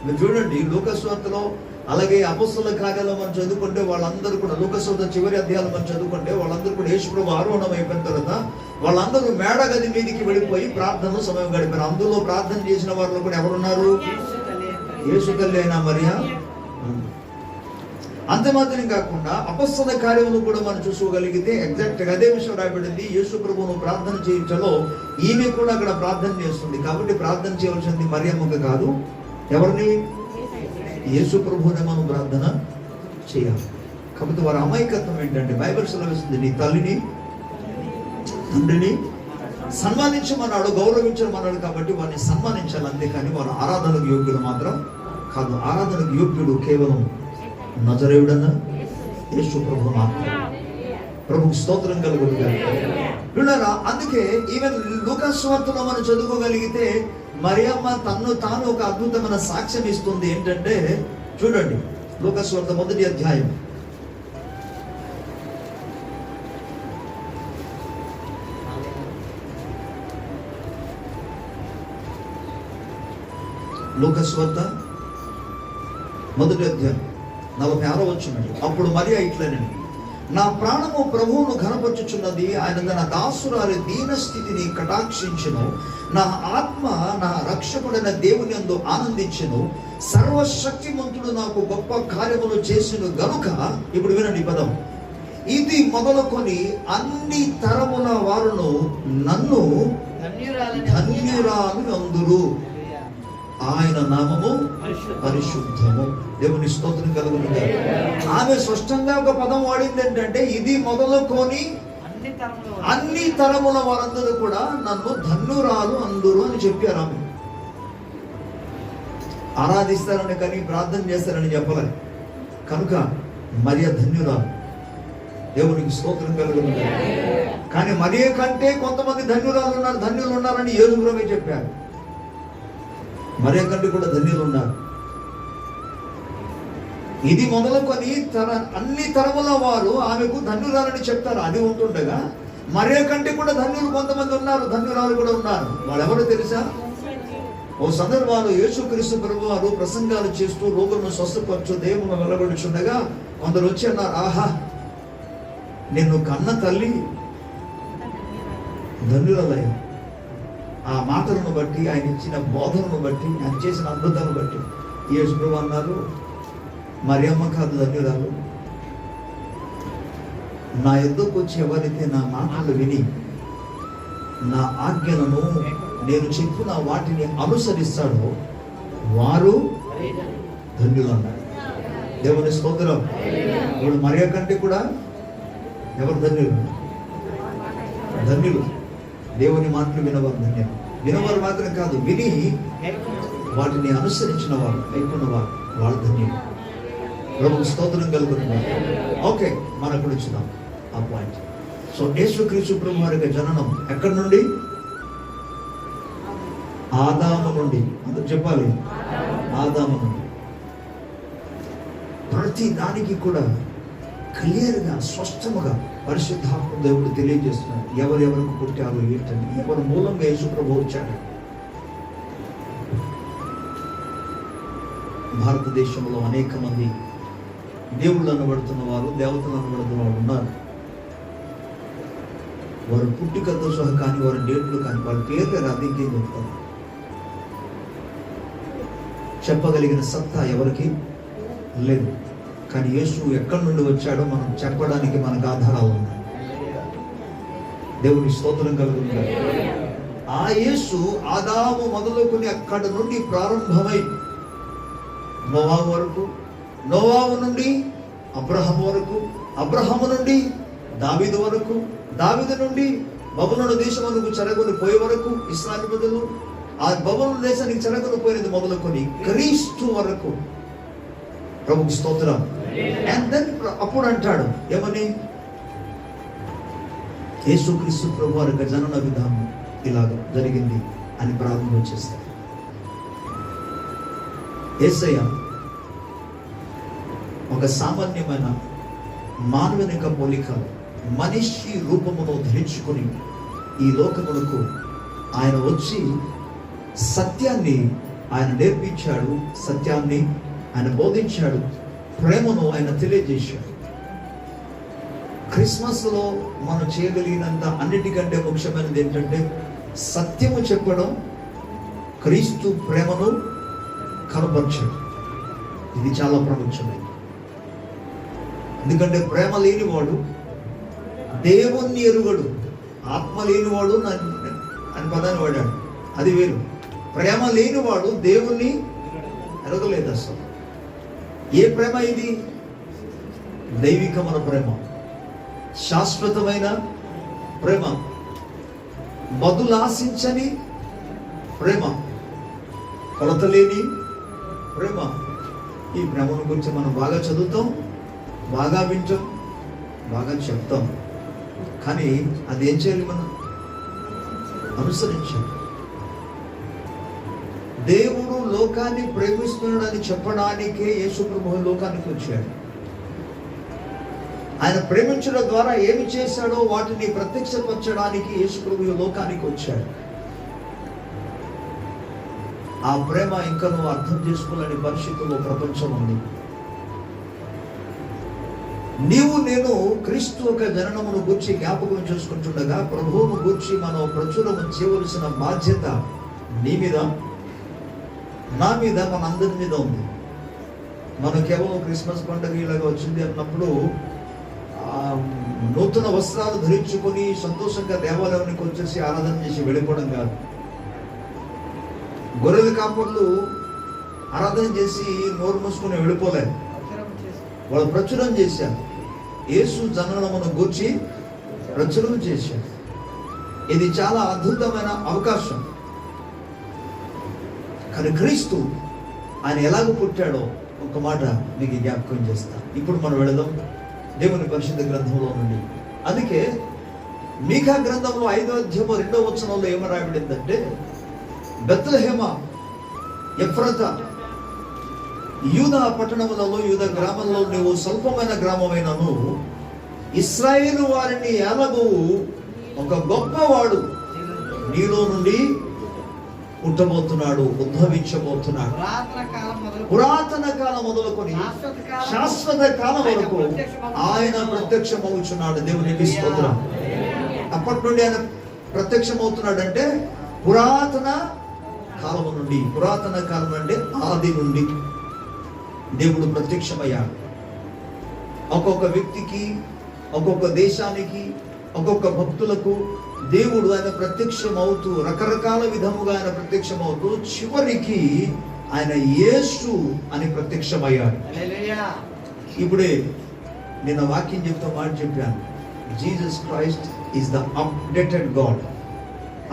మీరు చూడండి లూకాసు వార్తలో, అలాగే అపొస్తలుల కార్యాల్లో మనం చదువుకుంటే వాళ్ళందరూ కూడా, లూకాసు వార్త చివరి అధ్యాయాలు మనం చదువుకుంటే వాళ్ళందరూ కూడా యేసు ప్రభు ఆరోహణం అయిపోయిన తర్వాత వాళ్ళందరూ మేడ గది మీదకి వెళ్ళిపోయి ప్రార్థనలో సమయం గడిపారు. అందులో ప్రార్థన చేసిన వారిలో కూడా ఎవరున్నారు? యేసు తల్లి అయిన మరియ. అంత మాత్రం కాకుండా అపొస్తలుల కార్యములు కూడా మనం చూసుకోగలిగితే ఎగ్జాక్ట్ గా అదే విషయం రాయబడింది. యేసు ప్రభువును ప్రార్థన చేయించలో ఈమె కూడా అక్కడ ప్రార్థన చేస్తుంది. కాబట్టి ప్రార్థన చేయవలసింది మరియమ్మకు కాదు, ఎవరిని? యేసు ప్రభువునే మనం ప్రార్థన చేయాలి. కాబట్టి వారి అమాయకత్వం ఏంటంటే బైబిల్ సెలవిస్తుంది, నీ తల్లిని తండ్రిని సన్మానించమన్నాడు, గౌరవించమన్నాడు. కాబట్టి వారిని సన్మానించాలి, అంతేకాని వారు ఆరాధనకు యోగ్యుడు మాత్రం కాదు. ఆరాధనకు యోగ్యుడు కేవలం నజరేయుడన్న యేసు ప్రభు మాత్రం. ప్రభుకి స్తోత్రం కలుగునుగా. అందుకే ఈవెన్ లూకాసు వార్తలో మనం చదువుకోగలిగితే మరియమ్మ తన్ను తాను ఒక అద్భుతమైన సాక్ష్యం ఇస్తుంది. ఏంటంటే చూడండి, లూకాసు వార్త 1వ అధ్యాయం లూకాసు వార్త 1వ అధ్యాయం 46వ వచనం. అప్పుడు మరియ ఇట్లనెను, నా ప్రాణము ప్రభువును ఘనపరచుచున్నది, ఆయన తన దాసురాలి దీన స్థితిని కటాక్షించెను. నా ఆత్మ నా రక్షకుడైన దేవుని యందు ఆనందించెను. సర్వశక్తిమంతుడు నాకు గొప్ప కార్యములు చేసెను గనుక, ఇప్పుడు వినండి ఈ పదం, ఇది మొదలుకొని అన్ని తరముల వారును నన్ను ధన్యురాలు అందురు, ఆయన నామము పరిశుద్ధము. దేవుని స్తోత్రం కలుగునుగా. ఆమె స్పష్టంగా ఒక పదం వాడింది ఏంటంటే, ఇది మొదలుకొని అన్ని తరముల వారందరూ కూడా నన్ను ధన్యురాలు అందురు అని చెప్పారు. ఆమె ఆరాధిస్తారని కానీ ప్రార్థన చేస్తారని చెప్పలేదు. కనుక మరియ ధన్యురాలు. దేవునికి స్తోత్రం కలుగునుగా. కానీ మరియ కంటే కొంతమంది ధన్యులు ఉన్నారని యేసు ప్రభువే చెప్పారు. మరియ కంటే కూడా ధన్యులు ఉన్నారు. ఇది మొదలుకొని అన్ని తరముల వారు ఆమెకు ధన్యురాలని చెప్తారు. అది ఉంటుండగా మరియ కంటే కూడా ధన్యులు కొంతమంది ఉన్నారు, ధన్యురాలు కూడా ఉన్నారు. వాళ్ళెవరో తెలుసా? ఓ సందర్భాలు యేసుక్రీస్తు ప్రభు వారు ప్రసంగాలు చేస్తూ రోగులను స్వస్థపరచు దేవుని వెలగొడుచుండగా కొందరు వచ్చి అన్నారు, ఆహా, నిన్ను కన్న తల్లి ధన్యురాలయ్య. ఆ మాటలను బట్టి, ఆయన ఇచ్చిన బోధనను బట్టి, ఆయన చేసిన అద్భుతాలను బట్టి యేసు ప్రభు అన్నారు, మరియమ్మ కాదు ధన్యురాలు, నా ఎద్దుకు వచ్చి ఎవరైతే నా మాటలు విని నా ఆజ్ఞలను నేను చెప్పిన వాటిని అనుసరిస్తాడో వారు ధన్యులు అన్నారు. దేవుని స్తోత్రం. ఇప్పుడు మరియ కంటే కూడా ఎవరు ధన్యులు? ధన్యులు. దేవుని మాటలు వినవారు ధన్యులు. వినవారు మాత్రం కాదు, విని వాటిని అనుసరించిన వారు, కైకొన్నవారు, వాళ్ళు ధన్యులు. ప్రభువు స్తోత్రం కలుగుతుంది. ఓకే, మనం కూడా చూద్దాం ఆ పాయింట్. సో యేసుక్రీస్తు ప్రభు వారి యొక్క జననం ఎక్కడి నుండి? ఆదాము నుండి. అందరూ చెప్పాలి, ఆదాము నుండి. ప్రతి దానికి కూడా క్లియర్గా స్పష్టముగా పరిశుద్ధాత్మ దేవుడు తెలియజేస్తున్నాడు. ఎవరెవరికి పుట్టారు ఏంటని, ఎవరి మూలంగా యేసు ప్రభువు వచ్చాడు. భారతదేశంలో అనేక మంది దేవుళ్ళు అనబడుతున్న వారు, దేవతలు అనబడుతున్న వారు ఉన్నారు. వారు పుట్టుకతో సహా కానీ, వారి డేట్లు కానీ, వాళ్ళ పేర్లు రాదు, ఇంకేం చెప్తారు. చెప్పగలిగిన సత్తా ఎవరికి లేదు. కానీ యేసు ఎక్కడి నుండి వచ్చాడో మనం చెప్పడానికి మనకు ఆధారాలు ఉన్నాయి. దేవుని స్తోత్రం కలుగుతుంది. ఆ యేసు ఆదాము మొదలుకొని అక్కడి నుండి ప్రారంభమై నోవాహు వరకు, నోవాహు నుండి అబ్రహాము వరకు, అబ్రహాము నుండి దావీదు వరకు, దావీదు నుండి బబులోను దేశమునకు చెరగొని పోయే వరకు, ఇశ్రాయేలు ప్రజలు ఆ బబులోను దేశానికి చెరగొని పోయినది మొదలుకొని క్రీస్తు వరకు. ప్రభుకు స్తోత్రం. అండ్ దెన్ అప్పుడు అంటాడు ఏమని, యేసుక్రీస్తు ప్రభు వారి జనన విధానం ఇలాగ జరిగింది అని ప్రారంభం చేస్తారు. యేసయ్య ఒక సామాన్యమైన మానవునిక పోలిక మనిషి రూపమును ధరించుకొని ఈ లోకమునకు ఆయన వచ్చి సత్యాన్ని ఆయన నేర్పించాడు, సత్యాన్ని ఆయన బోధించాడు, ప్రేమను ఆయన తెలియజేశాడు. క్రిస్మస్లో మనం చేయగలిగినంత అన్నిటికంటే ముఖ్యమైనది ఏంటంటే సత్యము చెప్పడం, క్రీస్తు ప్రేమను కనపరచడం. ఇది చాలా ప్రాముఖ్యమైనది. ఎందుకంటే ప్రేమ లేనివాడు దేవుణ్ణి ఎరుగడు, ఆత్మ లేనివాడు అని పదాన్ని వాడాడు, అది వేరు. ప్రేమ లేనివాడు దేవుణ్ణి ఎరగలేదు అసలు. ఏ ప్రేమ ఇది? దైవికమైన ప్రేమ, శాశ్వతమైన ప్రేమ, బదులాశించని ప్రేమ, కొలత లేని ప్రేమ. ఈ ప్రేమను గురించి మనం బాగా చదువుతాం, బాగా వింటాం, బాగా చెప్తాం. కానీ అది ఏం చేయాలి? మనం అనుసరించాలి. దేవుడు లోకాన్ని ప్రేమిస్తున్నాడని చెప్పడానికే యేసు ప్రభువు లోకానికి వచ్చాడు. ఆయన ప్రేమించడం ద్వారా ఏమి చేశాడో వాటిని ప్రత్యక్షపరచడానికి యేసు ప్రభువు లోకానికి వచ్చాడు. ఆ ప్రేమ ఇంకా నువ్వు అర్థం చేసుకోలేని పరిస్థితుల్లో ప్రపంచం ఉంది. నీవు నేను క్రీస్తు యొక్క జననమును గూర్చి జ్ఞాపకం చేసుకుంటుండగా ప్రభువును గూర్చి మనం ప్రచురము చేయవలసిన బాధ్యత నీ మీద, నా మీద, మన అందరి మీద ఉంది. మనం కేవలం క్రిస్మస్ పండుగ ఇలాగా వచ్చింది అన్నప్పుడు నూతన వస్త్రాలు ధరించుకొని సంతోషంగా దేవాలయానికి వచ్చేసి ఆరాధన చేసి వెళ్ళిపోవడం కాదు. గొర్రెల కాపర్లు ఆరాధన చేసి నోరు మూసుకొని వెళ్ళిపోలేదు, వాళ్ళు ప్రచురం చేశారు. యేసు జననమును గూర్చి ప్రచురం చేశారు. ఇది చాలా అద్భుతమైన అవకాశం. కానీ క్రీస్తు ఆయన ఎలాగ పుట్టాడో ఒక మాట మీకు జ్ఞాపకం చేస్తాను. ఇప్పుడు మనం వెళదాం దేవుని పరిశుద్ధ గ్రంథంలో నుండి. అందుకే మీకా గ్రంథంలో 5వ అధ్యాయం 2వ వచనంలో ఏమని రాయబడిందంటే, బెత్లెహేమ ఎఫ్రాతా, యూదా పట్టణములలో, యూదా గ్రామంలో నువ్వు స్వల్పమైన గ్రామమైనను ఇశ్రాయేలు వారిని ఏలగోవు ఒక గొప్పవాడు నీలో నుండి పుట్టబోతున్నాడు, ఉద్భవించబోతున్నాడు. పురాతన కాలం మొదలుకొని శాశ్వత కాలం వరకు ఆయన ప్రత్యక్షమవుతున్నాడు. దేవునికి స్తోత్రం. అప్పటి నుండి ఆయన ప్రత్యక్షమవుతున్నాడు అంటే పురాతన కాలం నుండి, పురాతన కాలం అంటే ఆది నుండి దేవుడు ప్రత్యక్షమయ్యాడు. ఒక్కొక్క వ్యక్తికి, ఒక్కొక్క దేశానికి, ఒక్కొక్క భక్తులకు దేవుడు ఆయన ప్రత్యక్షమవుతూ రకరకాల విధముగా ఆయన ప్రత్యక్షమవుతూ చివరికి ఆయన యేసు అని ప్రత్యక్షమయ్యాడు. ఇప్పుడే నేను వాక్యం చెప్తా మాట చెప్పాను. Jesus Christ is the updated God.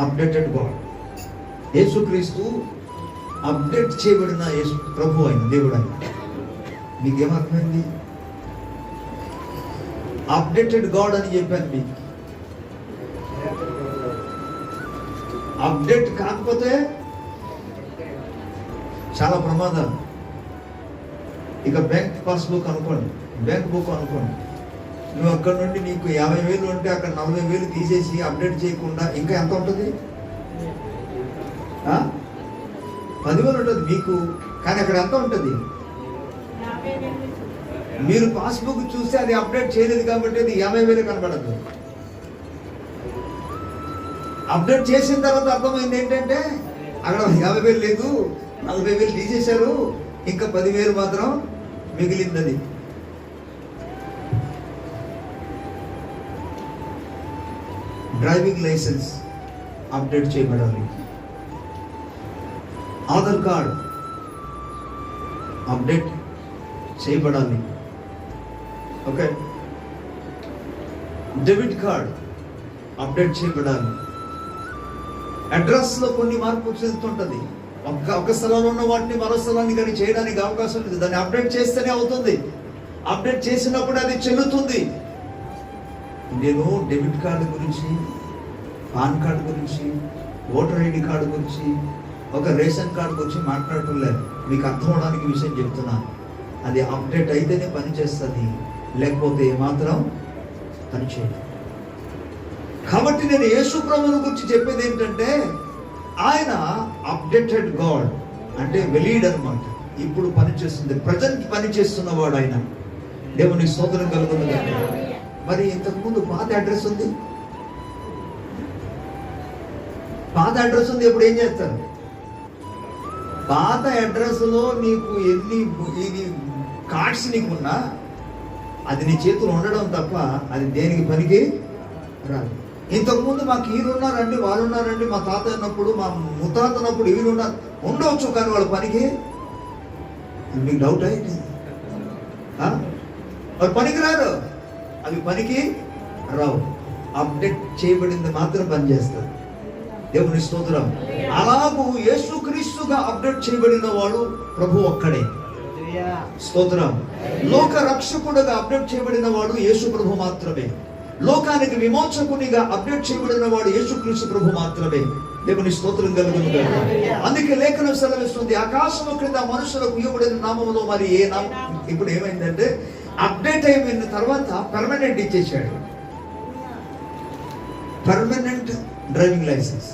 Updated God. యేసుక్రీస్తు అప్డేట్ చేయబడిన ప్రభు అయిన దేవుడు ఆయన. మీకేమర్థమైంది? అప్డేటెడ్ గాడ్ అని చెప్పాను మీకు. అప్డేట్ కాకపోతే చాలా ప్రమాదం. ఇక బ్యాంక్ పాస్బుక్ అనుకోండి, బ్యాంక్ బుక్ అనుకోండి, నువ్వు అక్కడ నుండి నీకు 50,000 ఉంటే అక్కడ 40,000 తీసేసి అప్డేట్ చేయకుండా ఇంకా ఎంత ఉంటుంది? 10,000 ఉంటుంది మీకు, కానీ అక్కడ ఎంత ఉంటుంది? మీరు పాస్బుక్ చూస్తే అది అప్డేట్ చేయలేదు కాబట్టి అది 50,000 కనబడదు. అప్డేట్ చేసిన తర్వాత అర్థమైంది ఏంటంటే అక్కడ 50,000 లేదు, 40,000 తీసేశారు, ఇంకా 10,000 మాత్రం మిగిలిందని. డ్రైవింగ్ లైసెన్స్ అప్డేట్ చేయబడాలి. ఆధార్ కార్డ్ అప్డేట్ చేయబడాలి. ఓకే, డెబిట్ కార్డ్ అప్డేట్ చేయబడాలి. అడ్రస్లో కొన్ని మార్పు చెందుతుంటుంది. ఒక స్థలంలో ఉన్న వాటిని మరో స్థలాన్ని కానీ చేయడానికి అవకాశం లేదు. దాన్ని అప్డేట్ చేస్తేనే అవుతుంది. అప్డేట్ చేసినప్పుడు అది చెల్లుతుంది. నేను డెబిట్ కార్డు గురించి, పాన్ కార్డు గురించి, ఓటర్ ఐడి కార్డు గురించి, ఒక రేషన్ కార్డు గురించి మాట్లాడటం లేదు. మీకు అర్థం అవడానికి విషయం చెప్తున్నా. అది అప్డేట్ అయితేనే పని చేస్తుంది, లేకపోతే మాత్రం పని చేయదు. కాబట్టి నేను యేసు ప్రభువుని గురించి చెప్పేది ఏంటంటే ఆయన అప్డేటెడ్ గాడ్, అంటే వెలీడ్ అనమాట. ఇప్పుడు పనిచేస్తుంది, ప్రజెంట్ పని చేస్తున్నవాడు ఆయన. దేవునికి స్తోత్రం కలుగుతుంది. మరి ఇంతకుముందు పాత అడ్రస్ ఉంది, పాత అడ్రస్ ఉంది. ఇప్పుడు ఏం చేస్తారు? పాత అడ్రస్లో నీకు ఎన్ని ఇది కార్డ్స్ నీకున్నా అది నీ చేతులు ఉండడం తప్ప అది దేనికి పనికి రాదు. ఇంతకుముందు మాకు వీళ్ళు ఉన్నారండి, వాళ్ళు ఉన్నారండి, మా తాత ఉన్నప్పుడు, మా ముత్తాత ఉన్నప్పుడు వీళ్ళు ఉన్నారు ఉండవచ్చు, కానీ వాళ్ళ పనికి మీకు డౌట్ అయింది. వాళ్ళు పనికి రారు, అవి పనికి రావు. అప్డేట్ చేయబడింది మాత్రం పనిచేస్తారు. దేవుని స్తోత్రం. అలాగూ యేసుక్రీస్తుగా అప్డేట్ చేయబడిన వాడు ప్రభు ఒక్కడే. స్తోత్రం. లోక రక్షకుడుగా అప్డేట్ చేయబడిన వాడు యేసు ప్రభు మాత్రమే. లోకానికి విమోచకునిగా అప్డేట్ చేయబడిన వాడు యేసుక్రీస్తు ప్రభు మాత్రమే. దేవుని స్తోత్రం కలుగును గాక. అందుకే లేఖనం సెలవిస్తుంది, ఆకాశము క్రింద మనుషులకు ఇవ్వబడిన నామములో మరి ఏ నామం. ఇప్పుడు ఏమైందంటే అప్డేట్ అయిపోయిన తర్వాత పర్మనెంట్ ఇచ్చేసాడు. Permanent driving licence,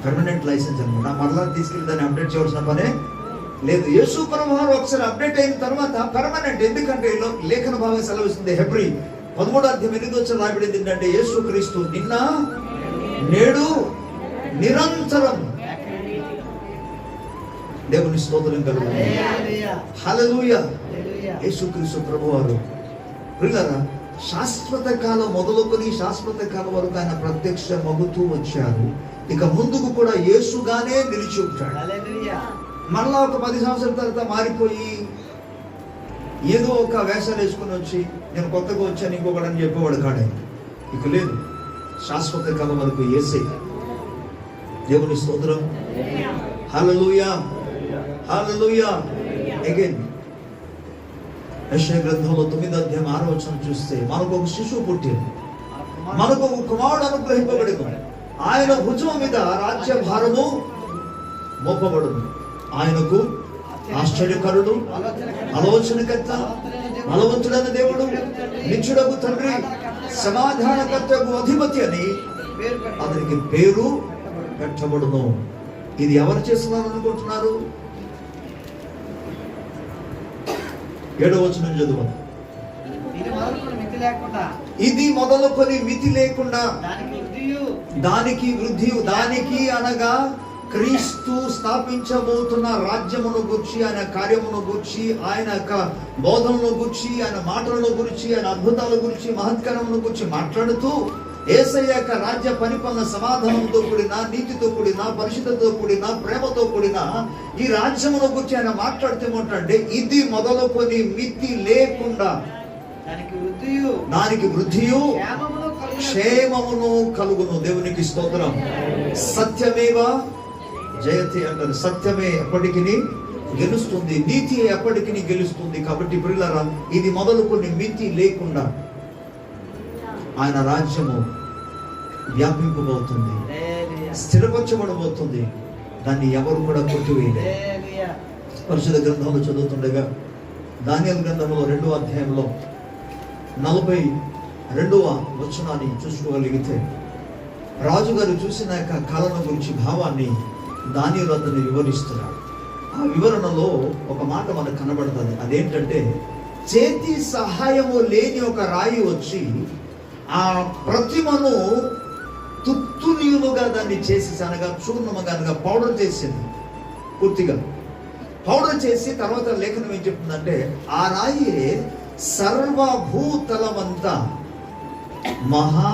permanent licence అనమాట. మరలా తీసుకెళ్ళి దాన్ని అప్డేట్ చేయవలసిన పనే లేదు. యేసు ప్రభువు ఒకసారి అప్డేట్ అయిన తర్వాత పర్మనెంట్. ఎందుకంటే లేఖన భాగం సెలవిస్తుంది, హెబ్రీ 13:8 రాయబడింది ఏంటంటే యేసుక్రీస్తు నిన్న నేడు నిరంతరం. దేవుని స్తోత్రం కలుగును. హల్లెలూయా. యేసుక్రీస్తు ప్రభువారు ప్రియులారా శాశ్వత కాలం మొదలుకొని శాశ్వత కాలం వరకు ఆయన ప్రత్యక్షమగుతూ వచ్చారు. ఇక ముందుకు కూడా యేసుగానే నిలిచి ఉంటాడు. మరలా ఒక 10 సంవత్సరాల తర్వాత మారిపోయి ఏదో ఒక వేషాలు వేసుకుని వచ్చి నేను కొత్తగా వచ్చాను ఇంకొకడని చెప్పేవాడు కాడే. ఇక లేదు, శాశ్వత కాలం వరకు యేసయ్య. దేవుని స్తోత్రం. హల్లెలూయా, హల్లెలూయా. అగైన్ యెషయా గ్రంథంలో 9:6 చూస్తే మనకు ఒక శిశువు పుట్టింది, మనకు ఒక కుమారుడు అనుగ్రహింపబడింది, ఆయన భుజం మీద రాజ్య భారము మోపబడును. ఆయనకు ఆశ్చర్యకరుడు, ఆలోచనకర్త, బలవంతుడైన దేవుడు, నిత్యుడగు తండ్రి, సమాధానకర్తకు అధిపతి అని అతనికి పేరు పెట్టబడును. ఇది ఎవరు చేస్తున్నారు అనుకుంటున్నారు? 7వ వచనం చదువు. ఇది మొదలుకొని మితి లేకుండా దానికి వృద్ధి, దానికి అనగా క్రీస్తు స్థాపించబోతున్న రాజ్యమును గురించి, ఆయన కార్యమును గురించి, ఆయన యొక్క బోధనను గురించి, ఆయన మాటలను గురించి, ఆయన అద్భుతాల గురించి, మహత్కరమును గురించి మాట్లాడుతూ యేసయ్య యొక్క రాజ్య పరిపాలన సమాధానంతో కూడిన, నీతితో కూడిన, పరిశుద్ధతతో కూడిన, ప్రేమతో కూడిన ఈ రాజ్యమును గురించి ఆయన మాట్లాడుతూ ఇది మొదలుకొని మితి లేకుండా దానికి వృద్ధియు క్షేమమును కలుగును. దేవునికి స్తోత్రం. సత్యమేవ జయతే అంటారు. సత్యమే ఎప్పటికీ గెలుస్తుంది, నీతి ఎప్పటికీ గెలుస్తుంది. కాబట్టి ప్రియులారా ఇది మొదలుకొని మితి లేకుండా ఆయన రాజ్యము వ్యాపింపబోతుంది, స్థిరపరచబడబోతుంది. దాన్ని ఎవరు కూడా కొట్టివేయలేదు. పరిశుద్ధ గ్రంథంలో చదువుతుండగా దానియేలు గ్రంథంలో 2వ అధ్యాయంలో 42వ వచనాన్ని చూసుకోగలిగితే, రాజుగారు చూసిన యొక్క కళను గురించి భావాన్ని దానియేలు అతను వివరిస్తున్నాడు. ఆ వివరణలో ఒక మాట మనకు కనబడుతుంది. అదేంటంటే, చేతి సహాయము లేని ఒక రాయి వచ్చి ఆ ప్రతిమను తుత్తునీయులుగా దాన్ని చేసి, అనగా చూర్ణముగా అనగా పౌడర్ చేసింది. పూర్తిగా పౌడర్ చేసి తర్వాత లేఖనం ఏం చెప్తుందంటే, ఆ రాయి సర్వభూతలమంతా మహా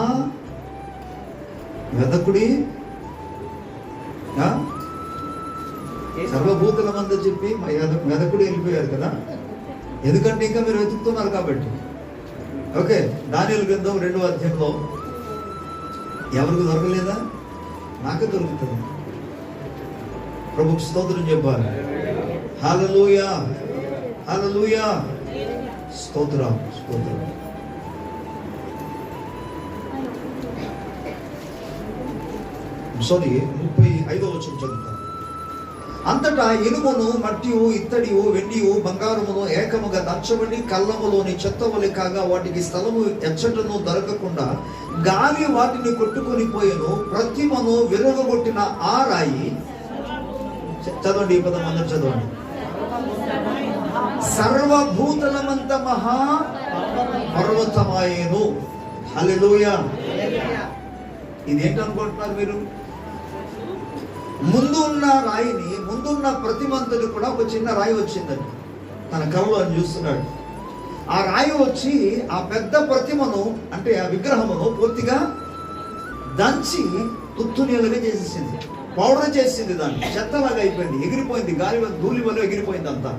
వెదకుడి సర్వభూతలమంతా చెప్పి వెదకుడి వెళ్ళిపోయారు కదా. ఎందుకంటే ఇంకా మీరు వెతుకుతున్నారు కాబట్టి. ఓకే, దానియేలు గ్రంథం 2వ అధ్యాయంలో ఎవరికి దొరకలేదా? నాకే దొరుకుతుంది. ప్రభుకు స్తోత్రం చెప్పాలి. హల్లెలూయా, హల్లెలూయా, స్తోత్రం, స్తోత్రం. సారీ, 35వ వచనం చదువుతాను. అంతటా ఇనుమును, మట్టియు, ఇత్తడియు, వెండియు, బంగారమును ఏకముగా దంచబడి కళ్ళములోని చెత్తవలి కాగా వాటికి స్థలము ఎచ్చటను దొరకకుండా గాలి వాటిని కొట్టుకొని పోయెను. ప్రతిమను విరగొట్టిన ఆ రాయి, చదవండి ఈ పదం అందరూ చదవండి. సర్వభూతలమంత మహా పర్వతమాయేను. హల్లెలూయా. ఇదేంటనుకుంటున్నారు మీరు? ముందు ఉన్న రాయిని, ముందున్న ప్రతిమంతుడు కూడా ఒక చిన్న రాయి వచ్చిందండి. తన కళ్ళలో అని చూస్తున్నాడు. ఆ రాయి వచ్చి ఆ పెద్ద ప్రతిమను, అంటే ఆ విగ్రహమును పూర్తిగా దంచి తుత్తునీలుగా చేసేసింది. పౌడర్ చేసింది. దాన్ని చెత్తలాగా అయిపోయింది, ఎగిరిపోయింది. గాలి ధూళి వల్ల ఎగిరిపోయింది అంతా.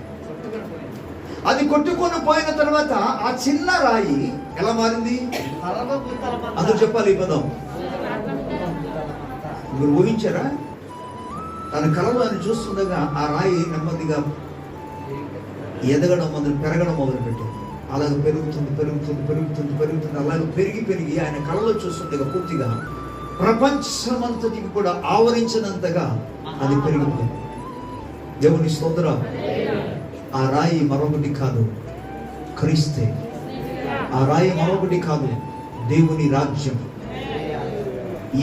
అది కొట్టుకొని పోయిన తర్వాత ఆ చిన్న రాయి ఎలా మారింది? అందరూ చెప్పాలి ఈ పదం. మీరు ఊహించారా? తన కళలో అని చూస్తుండగా ఆ రాయి నెమ్మదిగా ఎదగడం పెరగడం మొదలుపెట్టింది. అలాగే పెరుగుతుంది, పెరుగుతుంది, పెరుగుతుంది, పెరుగుతుంది. అలాగే పెరిగి పెరిగి ఆయన కళలో చూస్తుండగా పూర్తిగా ప్రపంచమంతటికి కూడా ఆవరించినంతగా అది పెరిగిపోయింది. దేవుని స్తోత్రం. ఆ రాయి మరొకటి కాదు, క్రీస్తే. ఆ రాయి మరొకటి కాదు, దేవుని రాజ్యం.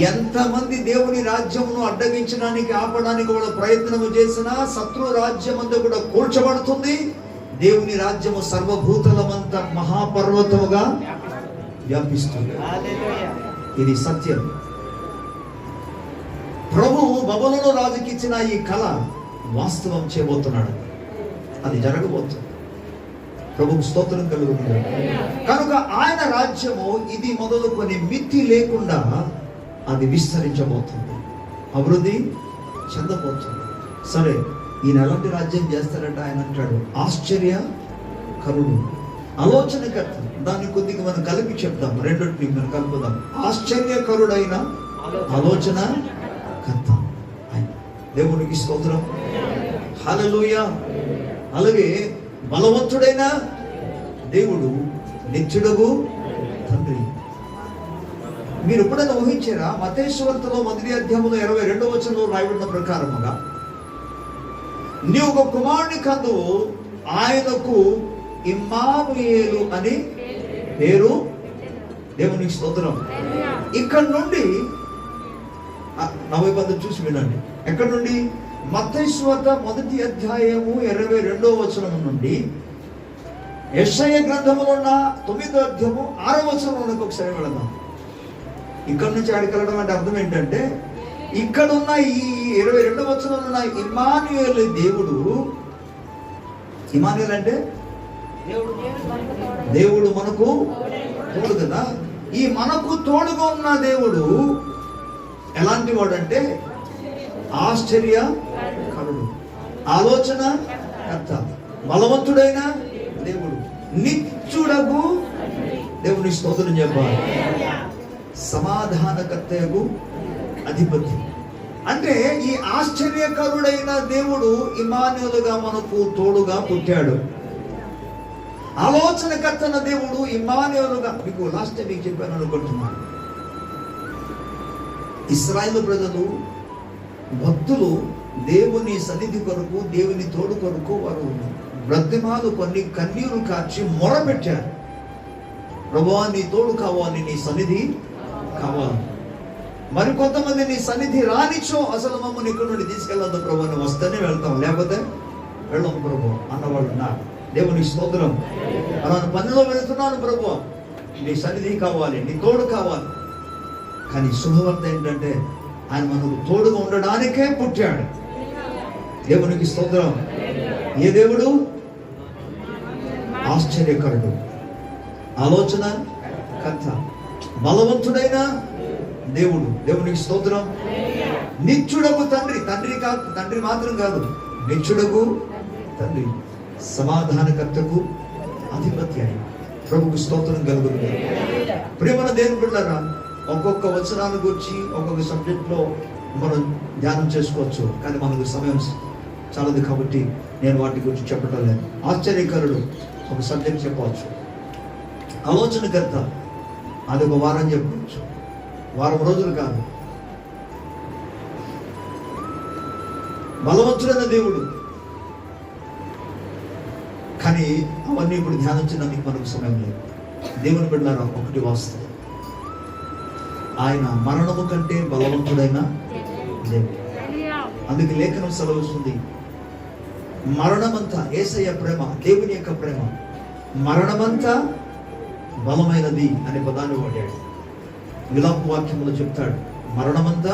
ఎంతమంది దేవుని రాజ్యమును అడ్డగించడానికి, ఆపడానికి కూడా ప్రయత్నము చేసినా శత్రు రాజ్యం అంతా కూడా కూల్చబడుతుంది. దేవుని రాజ్యము సర్వభూతలమంత మహాపర్వతముగా వ్యాపిస్తుంది. ఇది సత్యం. ప్రభువు బబులోను రాజుకి ఇచ్చిన ఈ కళ వాస్తవం చేయబోతున్నాడు. అది జరగబోతుంది. ప్రభువు స్తోత్రం కలుగుతుంది. కనుక ఆయన రాజ్యము ఇది మొదలుకొని మితి లేకుండా అది విస్తరించబోతుంది, అభివృద్ధి చెందబోతుంది. సరే, ఈయన ఎలాంటి రాజ్యం చేస్తారంటే ఆయన అంటాడు ఆశ్చర్యకరుడు, ఆలోచనకర్త. దాన్ని కొద్దిగా మనం కలిపి చెప్తాం, రెండింటిని మనం కలుపుదాం. ఆశ్చర్యకరుడైన ఆలోచన కర్త ఆయన. దేవునికి స్తోత్రం, హల్లెలూయా. అలాగే బలవంతుడైన దేవుడు, నిత్యుడగు తండ్రి. మీరు ఎప్పుడైనా ఊహించారా? మత్తయి సువార్తలో 1వ అధ్యాయంలో 22వ వచనంలో రాయబడిన ప్రకారముగా, నీవు ఒక కుమారుని కందువు, ఆయనకు ఇమ్మానుయేలు అని పేరు. దేవునికి స్తోత్రం. ఇక్కడ నుండి 40 చూసి వినండి. ఎక్కడ నుండి? మత్తయి సువార్త 1వ అధ్యాయము 22వ వచనం నుండి యెషయా గ్రంథంలో ఉన్న 9వ అధ్యాయము 6వ వచనంలోకి ఒకసారి వెళదాం. ఇక్కడ నుంచి ఆడికి వెళ్ళడం అంటే అర్థం ఏంటంటే, ఇక్కడ ఉన్న ఈ 22వ వచనంలో ఉన్న ఇమ్మానుయేలు దేవుడు. ఇమ్మానుయేలు అంటే దేవుడు మనకు తోడు కదా. ఈ మనకు తోడుగా ఉన్న దేవుడు ఎలాంటి వాడు అంటే ఆశ్చర్యకరుడు, ఆలోచన కర్త, బలవంతుడైన దేవుడు, నిత్యుడగు దేవుని స్తోత్రం చెప్పాలి, సమాధానకర్తయగు అధిపతి. అంటే ఈ ఆశ్చర్యకరుడైన దేవుడు ఇమ్మానుయేలుగా మనకు తోడుగా పుట్టాడు. ఆలోచనకర్తన దేవుడు ఇమ్మానుయేలుగా. మీకు లాస్ట్ టైం మీకు చెప్పాను అనుకుంటున్నాను. ఇశ్రాయేలు ప్రజలు, భక్తులు దేవుని సన్నిధి కొరకు, దేవుని తోడు కొరకు వారు బ్రతిమాలు కొన్ని కన్నీరు కార్చి మొరపెట్టారు. ప్రభువా నీ తోడు కావాలి, నీ సన్నిధి కావాలి. మరి కొంతమంది నీ సన్నిధి రానిచ్చో అసలు మమ్మల్ని ఇక్కడ నుండి తీసుకెళ్ళొద్దు ప్రభు, నువ్వు వస్తేనే వెళ్తాం, లేకపోతే వెళ్ళము ప్రభు అన్నవాళ్ళు ఉన్నారు. దేవునికి స్తోత్రం. అలాంటి పనిలో వెళ్తున్నాను ప్రభు, నీ సన్నిధి కావాలి, నీ తోడు కావాలి. కానీ శుభవార్త ఏంటంటే ఆయన మనకు తోడుగా ఉండడానికే పుట్టాడు. దేవునికి స్తోత్రం. ఏ దేవుడు? ఆశ్చర్యకరుడు, ఆలోచన కర్త, బలవంతుడైన దేవుడు. దేవునికి స్తోత్రం. నిత్యుడకు తండ్రి, తండ్రి మాత్రం కాదు, నిత్యుడకు తండ్రి, సమాధానకర్తకు అధిపతి అయిన ప్రభుకు స్తోత్రం కలుగుతుంది. ప్రేమన దేవుని బిడ్డలారా, ఒక్కొక్క వచనాన్ని గురించి ఒక్కొక్క సబ్జెక్ట్లో మనం ధ్యానం చేసుకోవచ్చు, కానీ మనకు సమయం చాలదు కాబట్టి నేను వాటి గురించి చెప్పడం లేదు. ఆశ్చర్యకరుడు ఒక సబ్జెక్ట్ చెప్పవచ్చు, ఆలోచనకర్త అది ఒక వారం చెప్పవచ్చు, వారం రోజులు కాదు. బలవంతుడైన దేవుడు, కానీ అవన్నీ ఇప్పుడు ధ్యానించడానికి మనకు సమయం లేదు. దేవుని బిడ్డలారా, ఒకటి వాస్తవం, ఆయన మరణము కంటే బలవంతుడైన దేవుడు. అందుకే లేఖనం సెలవుస్తుంది, మరణమంతా యేసయ్య ప్రేమ, దేవుని యొక్క ప్రేమ మరణమంతా బలమైనది అనే పదాన్ని వాడాడు. విలాప వాక్యములో చెప్తాడు, మరణమంతా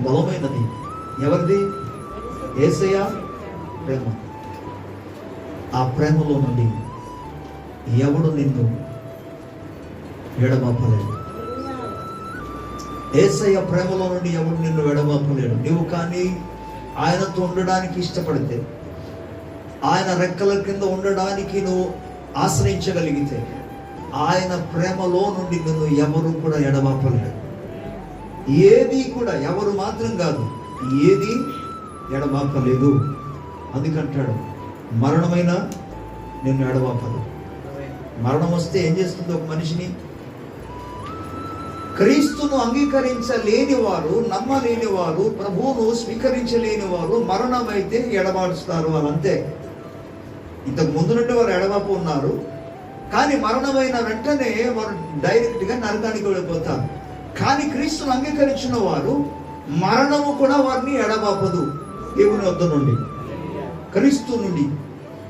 బలమైనది. ఎవరిది? యేసయ్య ప్రేమ. ఆ ప్రేమలో నుండి ఎవడు నిన్ను ఎడబాపలేడు. యేసయ్య ప్రేమలో నుండి ఎవడు నిన్ను ఎడబాపలేడు. నువ్వు కానీ ఆయనతో ఉండడానికి ఇష్టపడితే, ఆయన రెక్కల కింద ఉండడానికి నువ్వు ఆశ్రయించగలిగితే, ఆయన ప్రేమలో నుండి నిన్ను ఎవరు కూడా ఎడబాపలేడు. ఏది కూడా, ఎవరు మాత్రం కాదు, ఏది ఎడబాపలేదు. అందుకంటాడు, మరణమైన నిన్ను ఎడబాపదు. మరణం వస్తే ఏం చేస్తుంది ఒక మనిషిని? క్రీస్తును అంగీకరించలేని వారు, నమ్మలేని వారు, ప్రభువును స్వీకరించలేని వారు మరణమైతే ఎడబాడుస్తారు. అదంతే. ఇంతకు ముందు నుండి వారు ఎడబాపు ఉన్నారు, కానీ మరణమైన వెంటనే వారు డైరెక్ట్గా నరకానికి వెళ్ళిపోతారు. కానీ క్రీస్తును అంగీకరించిన వారు మరణము కూడా వారిని ఎడబాపదు. దేవుని వద్ద నుండి, క్రీస్తు నుండి,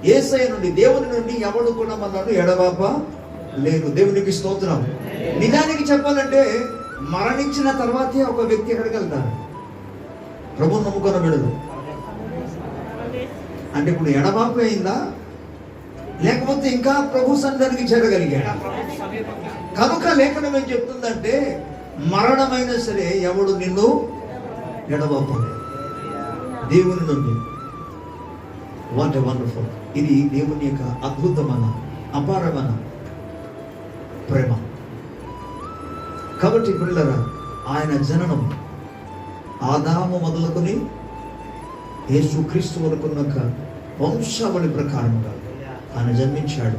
యేసయ్య నుండి, దేవుని నుండి ఎవడు కూడా మనల్ని ఎడబాప లేదు. దేవునికి స్తోత్రం. నిజానికి చెప్పాలంటే మరణించిన తర్వాతే ఒక వ్యక్తి ఎక్కడికి వెళ్తారు? ప్రభువును నమ్ముకున్న బిడ్డలు. అంటే ఇప్పుడు ఎడబాపు అయిందా, లేకపోతే ఇంకా ప్రభు సన్నిధానికి చేరగలిగాడా? కనుక లేఖనం ఏం చెప్తుందంటే, మరణమైనా సరే ఎవడు నిన్ను ఎడబాపలేదు దేవుని నుండి. What a wonderful. ఇది దేవుని యొక్క అద్భుతమైన, అపారమైన ప్రేమ. కాబట్టి పిల్లరా, ఆయన జననం ఆదాము మొదలుకొని యేసుక్రీస్తు వరకున్న వంశావళి ప్రకారంగా ఆయన జన్మించాడు.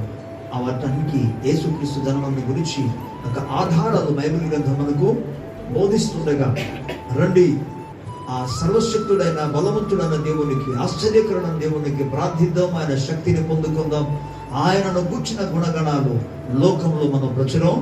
ఆ వాటానికి యేసుక్రీస్తు జననం గురించి ఒక ఆధారాలు బైబిల్ గ్రంథం మనకు బోధిస్తుండగా, రండి ఆ సర్వశక్తుడైన బలవంతుడైన దేవునికి, ఆశ్చర్యకరమైన దేవునికి ప్రార్థిద్దాం, ఆయన శక్తిని పొందుకుందాం, ఆయనను కూర్చిన గుణగణాలు లోకంలో మనం ప్రచురం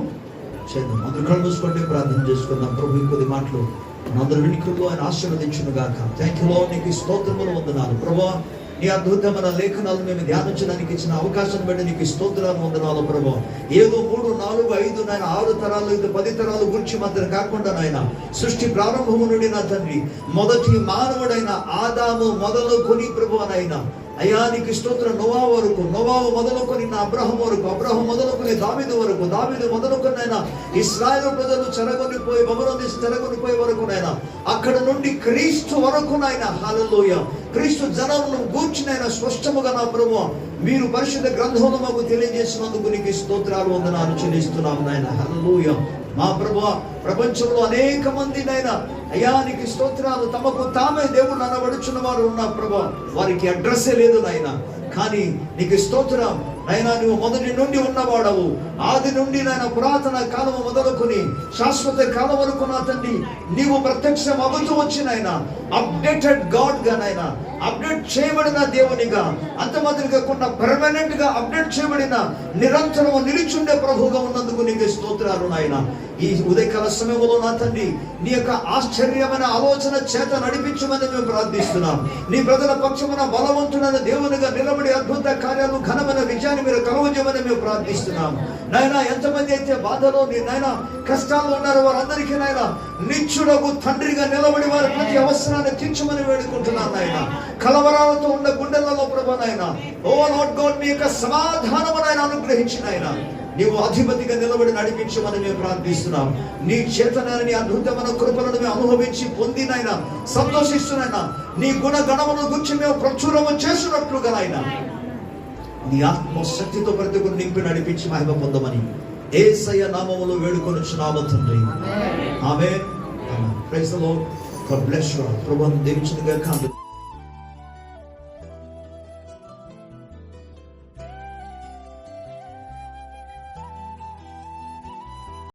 చేద్దాం. అందరూ కళ్ళు మూసుకుంటే ప్రార్థన చేసుకుందాం. ప్రభు కొద్ది మాటలు మనందరూ వినికుల్లో ఆయన ఆశీర్వదించును గాక. థ్యాంక్ యూ లార్డ్, నీకు స్తోత్రములు వందనాలు ప్రభువా. నీ అద్భుతమైన లేఖనాలు మేము ధ్యానించడానికి ఇచ్చిన అవకాశం బట్టి నీకు స్తోత్రాలు వందనాలు ప్రభువా. ఏదో 3, 4, 5 నాయన 6 తరాలు, 10 తరాల గురించి మాత్రం కాకుండా నాయన, సృష్టి ప్రారంభము నుండి నా తండ్రి, మొదటి మానవుడైన ఆదాము మొదలుకొని ప్రభువా నాయన, అయ్యా నీకు స్తోత్రం. నోవా వరకు, నోవావు మొదలుకొని నా అబ్రహం వరకు, అబ్రహం మొదలుకొని దావీదు వరకు, దావీదు మొదలుకొని నాయన ఇశ్రాయేలు ప్రజలు చెరగొనిపోయి, బబులోను దేశం చెరగొనిపోయే వరకు నాయన, అక్కడ నుండి క్రీస్తు వరకు నాయన, హల్లెలూయా, క్రీస్తు జనమును గూర్చినైనా స్పష్టముగా నా ప్రభువా మీరు పరిశుద్ధ గ్రంథంలో మాకు తెలియజేసినందుకు నీకు స్తోత్రాలు వందనాలు చెల్లిస్తున్నాం నాయన. హల్లెలూయా. మా ప్రభువా, ప్రపంచంలో అనేక మంది నాయన, అయ్యా నీకు స్తోత్రాలు, తమకు తామే దేవుడు అనబడుచున్న వారు ఉన్నారు ప్రభువా, వారికి అడ్రస్సే లేదు నాయన. కానీ నీకు స్తోత్రం నాయనా, నువ్వు మొదటి నుండి ఉన్నవాడవు, ఆది నుండి నాయన పురాతన కాలము మొదలుకొని శాశ్వత కాలం వరకు నా తండ్రి నీవు ప్రత్యక్షం అవ్వతూ వచ్చినాయన అప్డేటెడ్ గాడ్ గా నాయన, అప్డేట్ చేయబడిన దేవునిగా, అంత మాదిరిగా కొన్న పర్మనెంట్ గా అప్డేట్ చేయబడిన నిరంతరం నిలిచుండే ప్రభువుగా ఉన్నందుకు నీకు స్తోత్రాలు నాయన. ఈ ఉదయకాల సమయంలో నా తండ్రి నీ యొక్క ఆశ్చర్యమైన ఆలోచన చేత నడిపించమని మేము ప్రార్థిస్తున్నాం. నీ ప్రజల పక్షమున బలవంతుడైన దేవునిగా నిలబడి అద్భుత కార్యాలు ఘనమైన విజయాన్ని మీరు కలుగజేయమని మేము ప్రార్థిస్తున్నాం నాయన. ఎంతమంది అయితే బాధలో నీ నాయన కష్టాల్లో ఉన్నారో వారందరికీ నాయన నిత్యుడగు తండ్రిగా నిలబడి వారి ప్రతి అవసరాన్ని తీర్చమని వేడుకుంటున్నాను నాయన. కలవరాలతో ఉన్న గుండెలలో ప్రభు నాయన, ఓ లార్డ్ గాడ్ మీ యొక్క సమాధానము నాయన అనుగ్రహించిన ఆయన నీవు అధిపతిగా నిలబడి నడిపించమని మేము ప్రార్థిస్తున్నాం. నీ చేతనైన నీ అద్భుతమైన కృపలను మేము అనుభవించి పొందినైనా సంతోషిస్తున్నాయినా నీ గుణ గణమును గురించి మేము ప్రచురము చేసినట్లుగా నాయన నీ ఆత్మశక్తితో ప్రతి ఒక్కరు నింపి నడిపించి మహిమ పొందమని యేసయ్య నామములో వేడుకొనుచున్నాము తండ్రి. Amen. Praise the lord. God bless you. ప్రభువును దీవించును గాక.